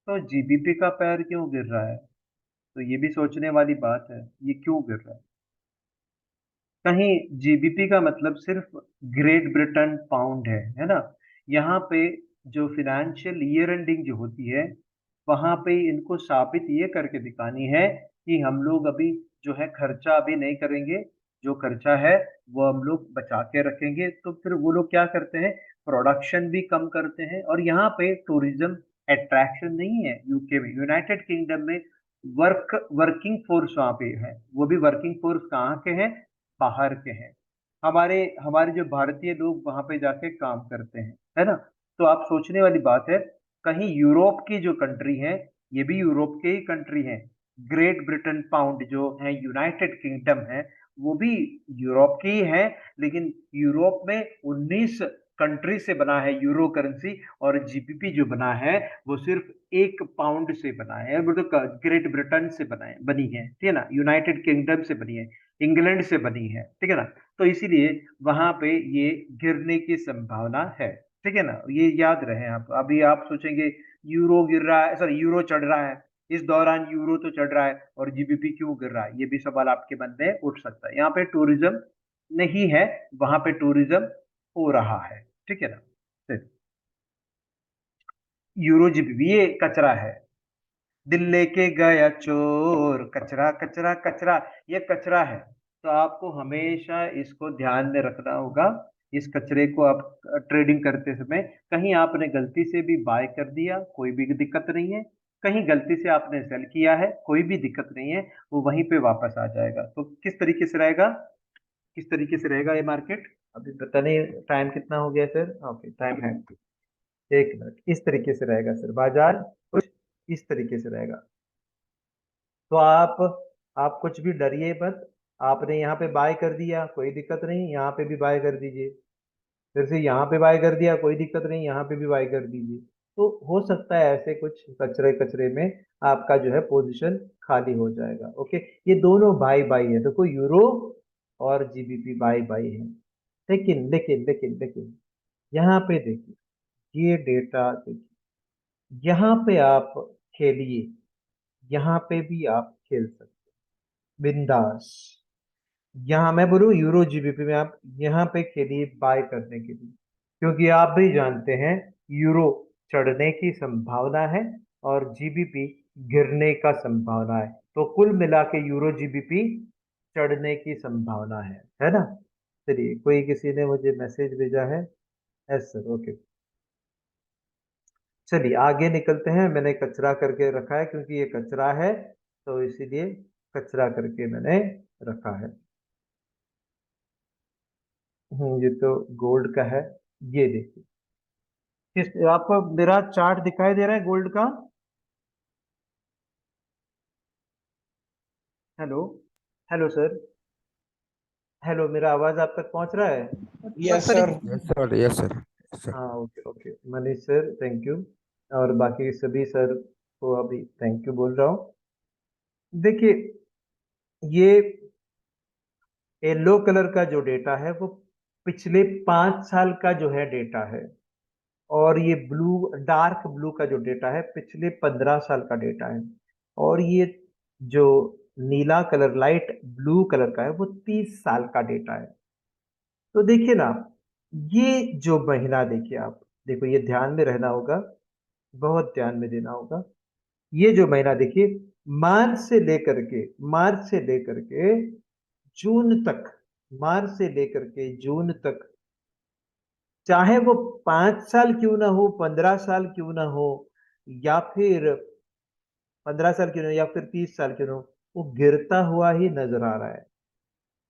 तो जीबीपी का पैर क्यों गिर रहा है? तो ये भी सोचने वाली बात है, ये क्यों गिर रहा है? कहीं जीबीपी का मतलब सिर्फ ग्रेट ब्रिटेन पाउंड है ना? यहाँ पे जो फिनेंशियल ईयर एंडिंग जो होती है, वहां पे इनको साबित ये करके दिखानी है कि हम लोग अभी जो है खर्चा अभी नहीं करेंगे, जो खर्चा है वो हम लोग बचा के रखेंगे। तो फिर वो लोग क्या करते हैं, प्रोडक्शन भी कम करते हैं। और यहाँ पे टूरिज्म अट्रैक्शन नहीं है, यूके में, यूनाइटेड किंगडम में वर्किंग फोर्स वहां पे है, वो भी वर्किंग फोर्स कहाँ के हैं, बाहर के हैं। हमारे हमारे जो भारतीय लोग वहां पे जाके काम करते हैं, है ना? तो आप सोचने वाली बात है, कहीं यूरोप की जो कंट्री है, ये भी यूरोप के ही कंट्री है। ग्रेट ब्रिटेन पाउंड जो है, यूनाइटेड किंगडम है, वो भी यूरोप की ही है, लेकिन यूरोप में 19 कंट्री से बना है यूरो करेंसी, और जीबीपी जो बना है वो सिर्फ 1 पाउंड से बना है, मतलब ग्रेट ब्रिटेन से बनी है, ठीक है ना, यूनाइटेड किंगडम से बनी है, इंग्लैंड से बनी है, ठीक है ना। तो इसीलिए वहां पे ये गिरने की संभावना है, ठीक है ना, ये याद रहे आप। अभी आप सोचेंगे यूरो गिर रहा है, सॉरी यूरो चढ़ रहा है, इस दौरान यूरो तो चढ़ रहा है और जीबीपी क्यों गिर रहा है, ये भी सवाल आपके मन में उठ सकता है। यहाँ पे टूरिज्म नहीं है, वहां पे टूरिज्म हो रहा है, ठीक है ना। फिर यूरो जीबीपी ये कचरा है, दिल लेके गया चोर, कचरा कचरा कचरा, ये कचरा है। तो आपको हमेशा इसको ध्यान में रखना होगा। इस कचरे को आप ट्रेडिंग करते समय कहीं आपने गलती से भी बाय कर दिया, कोई भी दिक्कत नहीं है, कहीं गलती से आपने सेल किया है, कोई भी दिक्कत नहीं है, वो वहीं पे वापस आ जाएगा। तो किस तरीके से रहेगा, किस तरीके से रहेगा ये मार्केट? अभी पता नहीं टाइम कितना हो गया सर। ओके, टाइम है 1 मिनट। इस तरीके से रहेगा सर बाजार, कुछ इस तरीके से रहेगा। तो आप कुछ भी डरिए मत। आपने यहाँ पे बाय कर दिया, कोई दिक्कत नहीं, यहाँ पे भी बाय कर दीजिए। फिर से यहाँ पे बाय कर दिया, कोई दिक्कत नहीं, यहाँ पे भी बाय कर दीजिए। तो हो सकता है ऐसे कुछ कचरे कचरे में आपका जो है पोजीशन खाली हो जाएगा। ओके, ये दोनों बाय बाय है, देखो यूरो और जीबीपी बाय बाय है। लेकिन लेकिन लेकिन लेकिन यहाँ पे देखिए, ये डेटा देखिए, यहाँ पे आप खेलिए, यहाँ पे भी आप खेल सकते, बिंदास। यहाँ मैं बोलूँ यूरो जीबीपी में आप यहाँ पे खेलिए बाय करने के लिए, क्योंकि आप भी जानते हैं यूरो चढ़ने की संभावना है और जीबीपी गिरने का संभावना है। तो कुल मिला के यूरो जीबीपी चढ़ने की संभावना है ना। चलिए, कोई किसी ने मुझे मैसेज भेजा है। Yes sir, okay. चलिए आगे निकलते हैं। मैंने कचरा करके रखा है क्योंकि ये कचरा है, तो इसीलिए कचरा करके मैंने रखा है। ये तो गोल्ड का है। ये देखिए, किस आपको मेरा चार्ट दिखाई दे रहा है गोल्ड का? हेलो, हेलो सर, हेलो, मेरा आवाज आप तक पहुंच रहा है? बस sir yes sir, yes sir, yes sir. हाँ, okay okay, Manish sir thank you, और बाकी सभी सर को अभी थैंक यू बोल रहा हूँ। देखिए, ये येलो कलर का जो डेटा है वो पिछले 5 साल का जो है डेटा है, और ये ब्लू, डार्क ब्लू का जो डेटा है पिछले 15 साल का डेटा है, और ये जो नीला कलर, लाइट ब्लू कलर का है, वो 30 साल का डेटा है। तो देखिए ना, ये जो महीना देखिए, आप देखो, ये ध्यान में रहना होगा, बहुत ध्यान में देना होगा। ये जो महीना देखिए, मार्च से लेकर के जून तक, मार्च से लेकर के जून तक, चाहे वो 5 साल क्यों ना हो, 15 साल क्यों ना हो, या फिर 15 साल क्यों ना हो, या फिर 30 साल क्यों ना हो, वो गिरता हुआ ही नजर आ रहा है।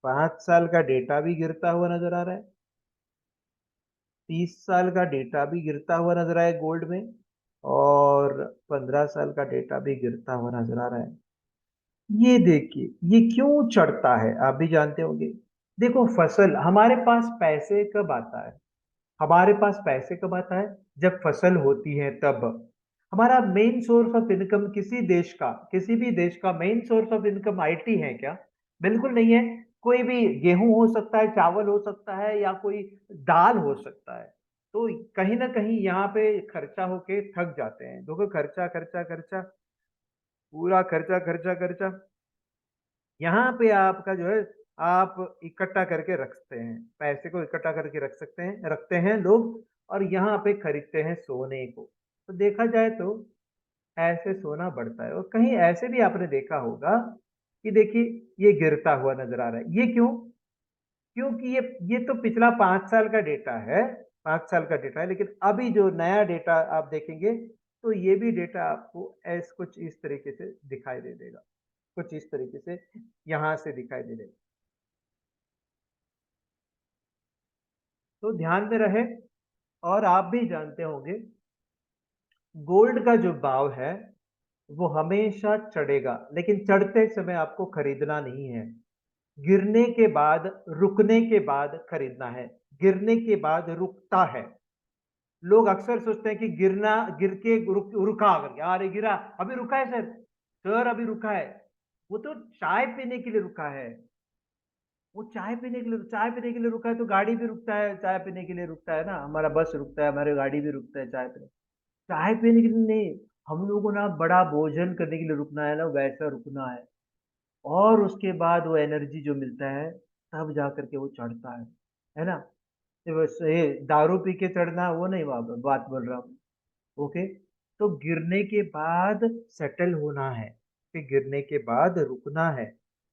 5 साल का डेटा भी गिरता हुआ नजर आ रहा है, 30 साल का डेटा भी गिरता हुआ नजर आया गोल्ड में, और 15 साल का डेटा भी गिरता हुआ नजर आ रहा है। ये देखिए, ये क्यों चढ़ता है आप भी जानते होंगे। देखो, फसल, हमारे पास पैसे कब आता है, हमारे पास पैसे कब आता है, जब फसल होती है तब। हमारा मेन सोर्स ऑफ इनकम किसी देश का, किसी भी देश का main source of income IT है क्या? बिल्कुल नहीं है। कोई भी गेहूं हो सकता है, चावल हो सकता है, या कोई दाल हो सकता है। तो कहीं ना कहीं यहाँ पे खर्चा होके थक जाते हैं। देखो, खर्चा खर्चा खर्चा, पूरा खर्चा खर्चा खर्चा। यहाँ पे आपका जो है, आप इकट्ठा करके रखते हैं, पैसे को इकट्ठा करके रख सकते हैं, रखते हैं लोग, और यहाँ पे खरीदते हैं सोने को। तो देखा जाए तो ऐसे सोना बढ़ता है। और कहीं ऐसे भी आपने देखा होगा कि देखिए, ये गिरता हुआ नजर आ रहा है। ये क्यों? क्योंकि ये तो पिछला 5 साल का डेटा है, 5 साल का डेटा है, लेकिन अभी जो नया डेटा आप देखेंगे, तो ये भी डेटा आपको ऐस कुछ इस तरीके से दिखाई दे देगा, कुछ इस तरीके से यहां से दिखाई दे देगा। तो ध्यान में रहे। और आप भी जानते होंगे, गोल्ड का जो भाव है वो हमेशा चढ़ेगा, लेकिन चढ़ते समय आपको खरीदना नहीं है, गिरने के बाद, रुकने के बाद खरीदना है। गिरने के बाद रुकता है। लोग अक्सर सोचते हैं कि गिरना, गिर के रुका करके, अरे गिरा, अभी रुका है सर, सर अभी रुका है। वो तो चाय पीने के लिए रुका है, वो चाय पीने के लिए, चाय पीने के लिए रुका है, तो गाड़ी भी रुकता है, चाय पीने के लिए रुकता है ना, हमारा बस रुकता है, हमारी गाड़ी भी रुकता है चाय पीने, चाय पीने के लिए नहीं। हम लोगों को ना बड़ा भोजन करने के लिए रुकना है ना, वैसा रुकना है। और उसके बाद वो एनर्जी जो मिलता है, तब जा करके वो चढ़ता है ना। ये बस ये दारू पी के चढ़ना वो नहीं, बात बोल रहा हूँ। ओके। तो गिरने के बाद सेटल होना है, फिर गिरने के बाद रुकना है,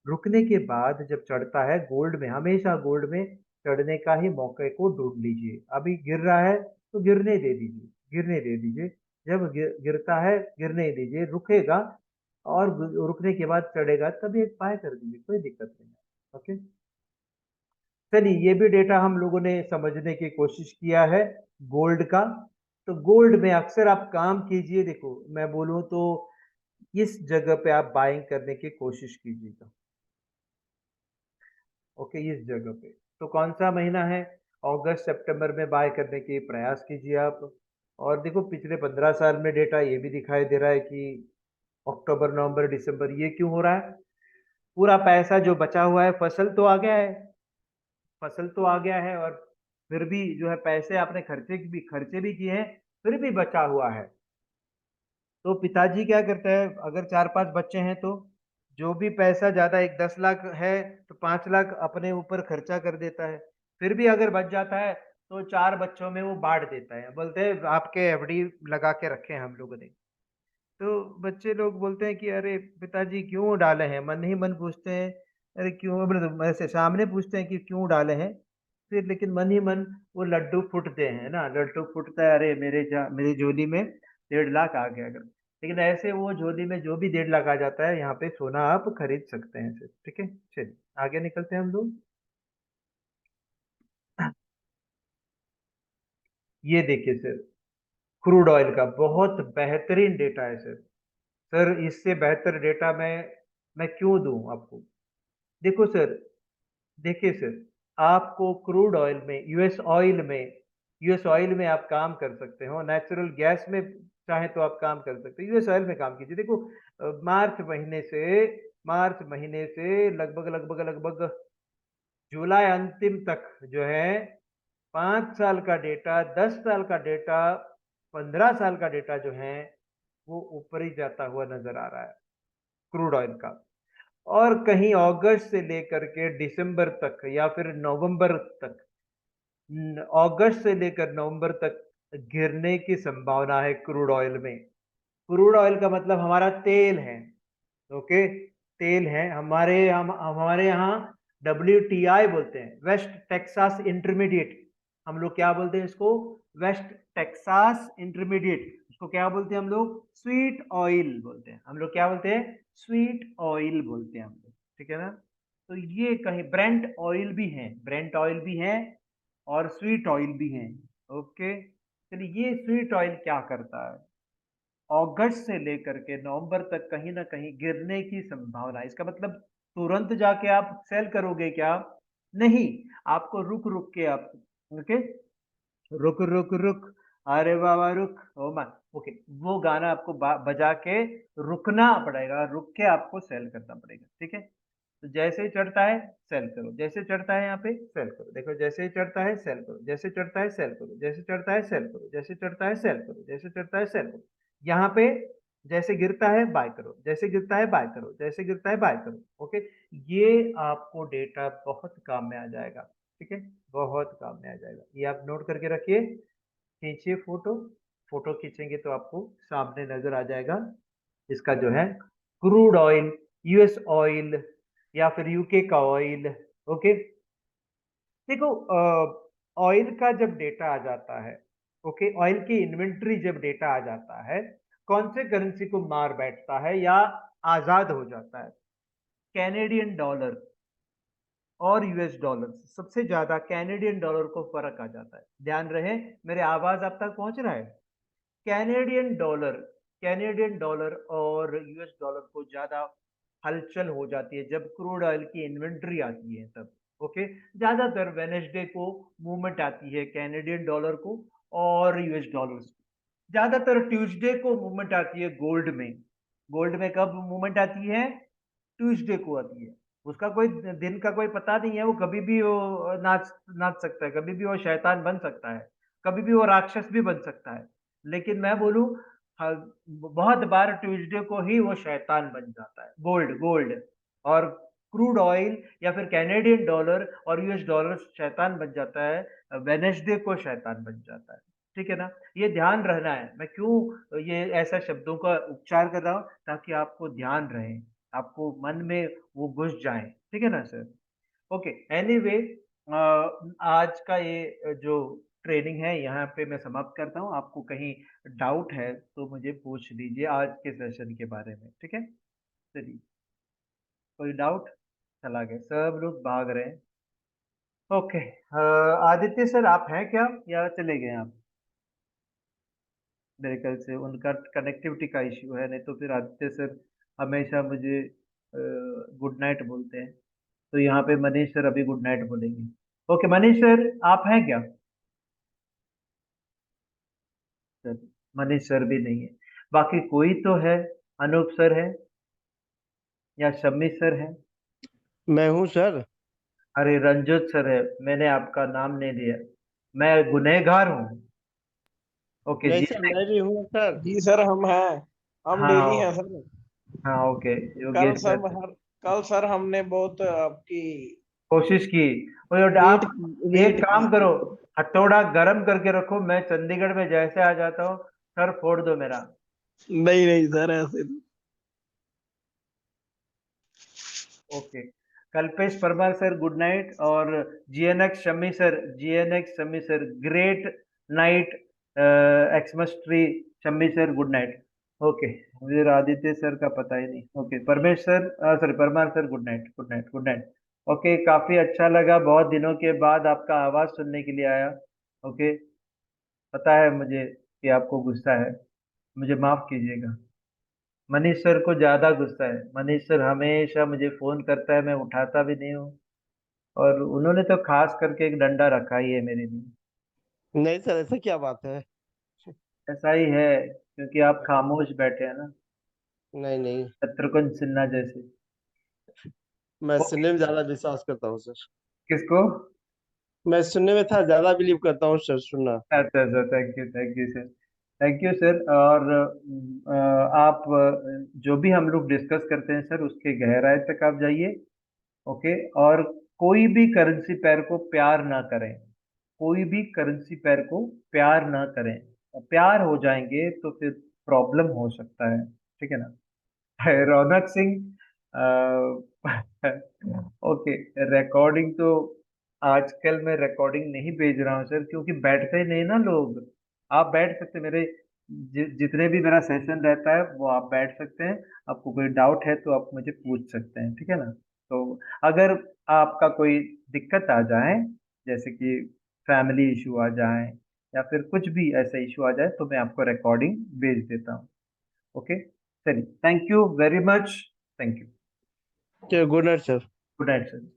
रुकने के बाद जब चढ़ता है गोल्ड में, हमेशा गोल्ड में चढ़ने का ही मौके को ढूंढ लीजिए। अभी गिर रहा है तो गिरने दे दीजिए, गिरने दे दीजिए। जब गिरता है गिरने दीजिए, रुकेगा, और रुकने के बाद चढ़ेगा, तभी एक बाय कर दीजिए, कोई दिक्कत नहीं है। ओके। चलिए, ये भी डेटा हम लोगों ने समझने की कोशिश किया है गोल्ड का। तो गोल्ड में अक्सर आप काम कीजिए, देखो मैं बोलूं तो इस जगह पे आप बाइंग करने की कोशिश कीजिएगा। ओके, इस जगह पे। तो कौन सा महीना है? अगस्त सितंबर में बाय करने की प्रयास कीजिए आप। और देखो, पिछले 15 साल में डेटा ये भी दिखाई दे रहा है कि अक्टूबर नवंबर दिसंबर, ये क्यों हो रहा है? पूरा पैसा जो बचा हुआ है, फसल तो आ गया है, फसल तो आ गया है, और फिर भी जो है पैसे आपने खर्चे भी किए हैं, फिर भी बचा हुआ है। तो पिताजी क्या करता है, अगर 4-5 बच्चे हैं तो जो भी पैसा ज्यादा, एक 10 लाख है तो 5 लाख अपने ऊपर खर्चा कर देता है। फिर भी अगर बच जाता है तो 4 बच्चों में वो बांट देता है, बोलते हैं आपके एफडी लगा के रखे हैं हम लोगों ने। तो बच्चे लोग बोलते हैं कि अरे पिताजी क्यों डाले हैं, मन ही मन पूछते हैं, अरे क्यों, मतलब ऐसे सामने पूछते हैं कि क्यों डाले हैं, फिर लेकिन मन ही मन वो लड्डू फूटते हैं ना, लड्डू फूटता है, अरे मेरी झोली में 1.5 लाख आ गया अगर। लेकिन ऐसे वो झोली में जो भी 1.5 लाख आ जाता है, यहाँ पे सोना आप खरीद सकते हैं सिर्फ। ठीक है, चलिए आगे निकलते हैं हम लोग। ये देखिए सर, क्रूड ऑयल का बहुत बेहतरीन डेटा है सर। सर इससे बेहतर डेटा मैं क्यों दूं आपको? देखो सर, देखिए सर, आपको क्रूड ऑयल में, यूएस ऑयल में आप काम कर सकते हो, नेचुरल गैस में चाहे तो आप काम कर सकते हो, यूएस ऑयल में काम कीजिए। देखो, मार्च महीने से लगभग लगभग लगभग जुलाई अंतिम तक जो है, 5 साल का डेटा, 10 साल का डेटा, 15 साल का डेटा जो है, वो ऊपर ही जाता हुआ नजर आ रहा है क्रूड ऑयल का। और कहीं अगस्त से लेकर के दिसंबर तक, या फिर नवंबर तक, अगस्त से लेकर नवंबर तक गिरने की संभावना है क्रूड ऑयल में। क्रूड ऑयल का मतलब हमारा तेल है, ओके, तेल है हमारे यहाँ WTI बोलते हैं, वेस्ट टेक्सास इंटरमीडिएट। हम लोग क्या बोलते हैं इसको? West Texas intermediate. उसको क्या बोलते हैं हम लोग? स्वीट ऑयल बोलते हैं। हम लोग क्या बोलते हैं? स्वीट ऑयल बोलते हैं हम लोग, ठीक है ना। तो ये कहीं ब्रेंट ऑयल भी है, ब्रेंट ऑयल भी है और स्वीट ऑयल भी है। ओके, चलिए ये स्वीट ऑयल क्या करता है? अगस्त से लेकर के नवंबर तक कहीं ना कहीं गिरने की संभावना है। इसका मतलब तुरंत जाके आप सेल करोगे क्या? नहीं, आपको रुक रुक के आप, ओके, रुक रुक रुक, अरे बाबा रुक, ओ मा, ओके, वो गाना आपको बजा के रुकना पड़ेगा, रुक के आपको सेल करना पड़ेगा, ठीक है। तो जैसे ही चढ़ता है सेल करो, जैसे चढ़ता है यहाँ पे सेल करो, देखो जैसे ही चढ़ता है सेल करो, जैसे चढ़ता है सेल करो, जैसे चढ़ता है सेल करो, जैसे चढ़ता है सेल करो, जैसे चढ़ता है सेल करो। यहाँ पे जैसे गिरता है बाय करो, जैसे गिरता है बाय करो, जैसे गिरता है बाय करो। ओके, ये आपको डेटा बहुत काम में आ जाएगा, ठीक है, बहुत काम में आ जाएगा। ये आप नोट करके रखिए, खींचिए फोटो, फोटो खींचेंगे तो आपको सामने नजर आ जाएगा इसका जो है क्रूड ऑयल, यूएस ऑयल या फिर यूके का ऑयल। ओके, देखो ऑयल का जब डेटा आ जाता है, ओके, ऑयल की इन्वेंट्री जब डेटा आ जाता है, कौन से करेंसी को मार बैठता है या आजाद हो जाता है? कैनेडियन डॉलर और यूएस डॉलर, सबसे ज्यादा कैनेडियन डॉलर को फर्क आ जाता है। ध्यान रहे, मेरे आवाज आप तक पहुंच रहा है? कैनेडियन डॉलर, कैनेडियन डॉलर और यूएस डॉलर को ज्यादा हलचल हो जाती है जब क्रूड ऑयल की इन्वेंट्री आती है तब। ओके, ज्यादातर वेनेसडे को मूवमेंट आती है कैनेडियन डॉलर को और यूएस डॉलर को। ज्यादातर ट्यूसडे को मूवमेंट आती है गोल्ड में। गोल्ड में कब मूवमेंट आती है? ट्यूसडे को आती है। उसका कोई दिन का कोई पता नहीं है, वो कभी भी वो नाच नाच सकता है, कभी भी वो शैतान बन सकता है, कभी भी वो राक्षस भी बन सकता है। लेकिन मैं बोलूं, हाँ, बहुत बार ट्यूसडे को ही वो शैतान बन जाता है, गोल्ड गोल्ड और क्रूड ऑयल या फिर कैनेडियन डॉलर और यूएस डॉलर शैतान बन जाता है, वेनेसडे को शैतान बन जाता है, ठीक है ना। ये ध्यान रहना है, मैं क्यों ये ऐसा शब्दों का उपचार कर रहा हूँ, ताकि आपको ध्यान रहे, आपको मन में वो घुस जाए, ठीक है ना सर। ओके, एनीवे, आज का ये जो ट्रेनिंग है यहाँ पे मैं समाप्त करता हूँ। आपको कहीं डाउट है तो मुझे पूछ लीजिए आज के सेशन के बारे में, ठीक है। चलिए, कोई डाउट? चला गया, सब लोग भाग रहे हैं। ओके, आदित्य सर आप हैं क्या या चले गए आप? मेरे ख्याल से उनका कनेक्टिविटी का इश्यू है, नहीं तो फिर आदित्य सर हमेशा मुझे गुड नाइट बोलते हैं। तो यहाँ पे मनीष सर अभी गुड नाइट बोलेंगे। ओके मनीष सर आप हैं क्या? सर, मनीष सर भी नहीं है। बाकी कोई तो है? अनूप सर है या शम्मी सर है? मैं हूँ सर। अरे रंजोत सर है, मैंने आपका नाम नहीं लिया, मैं गुनहगार हूँ। ओके नहीं जी, सर, मैं भी हूँ सर। जी सर हम हैं। हम डेली हैं हाँ सर। हाँ, ओके कल योगेश सर सर, हर कल सर हमने बहुत आपकी कोशिश की। और वेट आप एक वेट काम करो, हथौड़ा गरम करके रखो, मैं चंडीगढ़ में जैसे आ जाता हूँ सर फोड़ दो मेरा। नहीं नहीं सर ऐसे नहीं। Okay, Kalpesh Parmar sir good night, और GNX Shami sir, GNX Shami sir great night, Xmas tree Shami sir good night. Okay, मुझे आदित्य सर का पता ही नहीं। Okay Paramesh sir, sorry Parmar sir good night, good night, good night. Okay, काफी अच्छा लगा, बहुत दिनों के बाद आपका आवाज सुनने के लिए आया। ओके, पता है मुझे कि आपको गुस्सा है, मुझे माफ कीजिएगा। मनीष सर को ज्यादा गुस्सा है, मनीष सर हमेशा मुझे फोन करता है, मैं उठाता भी नहीं हूँ, और उन्होंने तो खास करके एक डंडा रखा ही है मेरे लिए। नहीं सर, ऐसा क्या बात है? ऐसा ही है, क्योंकि आप खामोश बैठे हैं ना, नहीं नहीं, शत्रुघ्न सिन्हा जैसे। मैं ओके, सुनने में ज्यादा विश्वास करता हूँ सर। किसको? मैं सुनने में था ज्यादा बिलीव करता हूँ सर, सुनना। अच्छा अच्छा, thank you sir, thank you sir. और आप जो भी हम लोग डिस्कस करते हैं सर, उसके गहराई तक आप जाइए। ओके, और कोई भी करेंसी पेयर को प्यार ना करें, कोई भी करेंसी पेयर को प्यार ना करें। प्यार हो जाएंगे तो फिर प्रॉब्लम हो सकता है, ठीक है ना। रौनक सिंह, ओके, रिकॉर्डिंग तो आजकल मैं रिकॉर्डिंग नहीं भेज रहा हूँ सर, क्योंकि बैठते ही नहीं ना लोग। आप बैठ सकते, मेरे जितने भी मेरा सेशन रहता है वो आप बैठ सकते हैं। आपको कोई डाउट है तो आप मुझे पूछ सकते हैं, ठीक है ना। तो अगर आपका कोई दिक्कत आ जाए, जैसे कि फैमिली इशू आ जाए या फिर कुछ भी ऐसा इशू आ जाए, तो मैं आपको रिकॉर्डिंग भेज देता हूँ। ओके, चलिए, thank you very much. Thank you. Good night sir. Good night sir.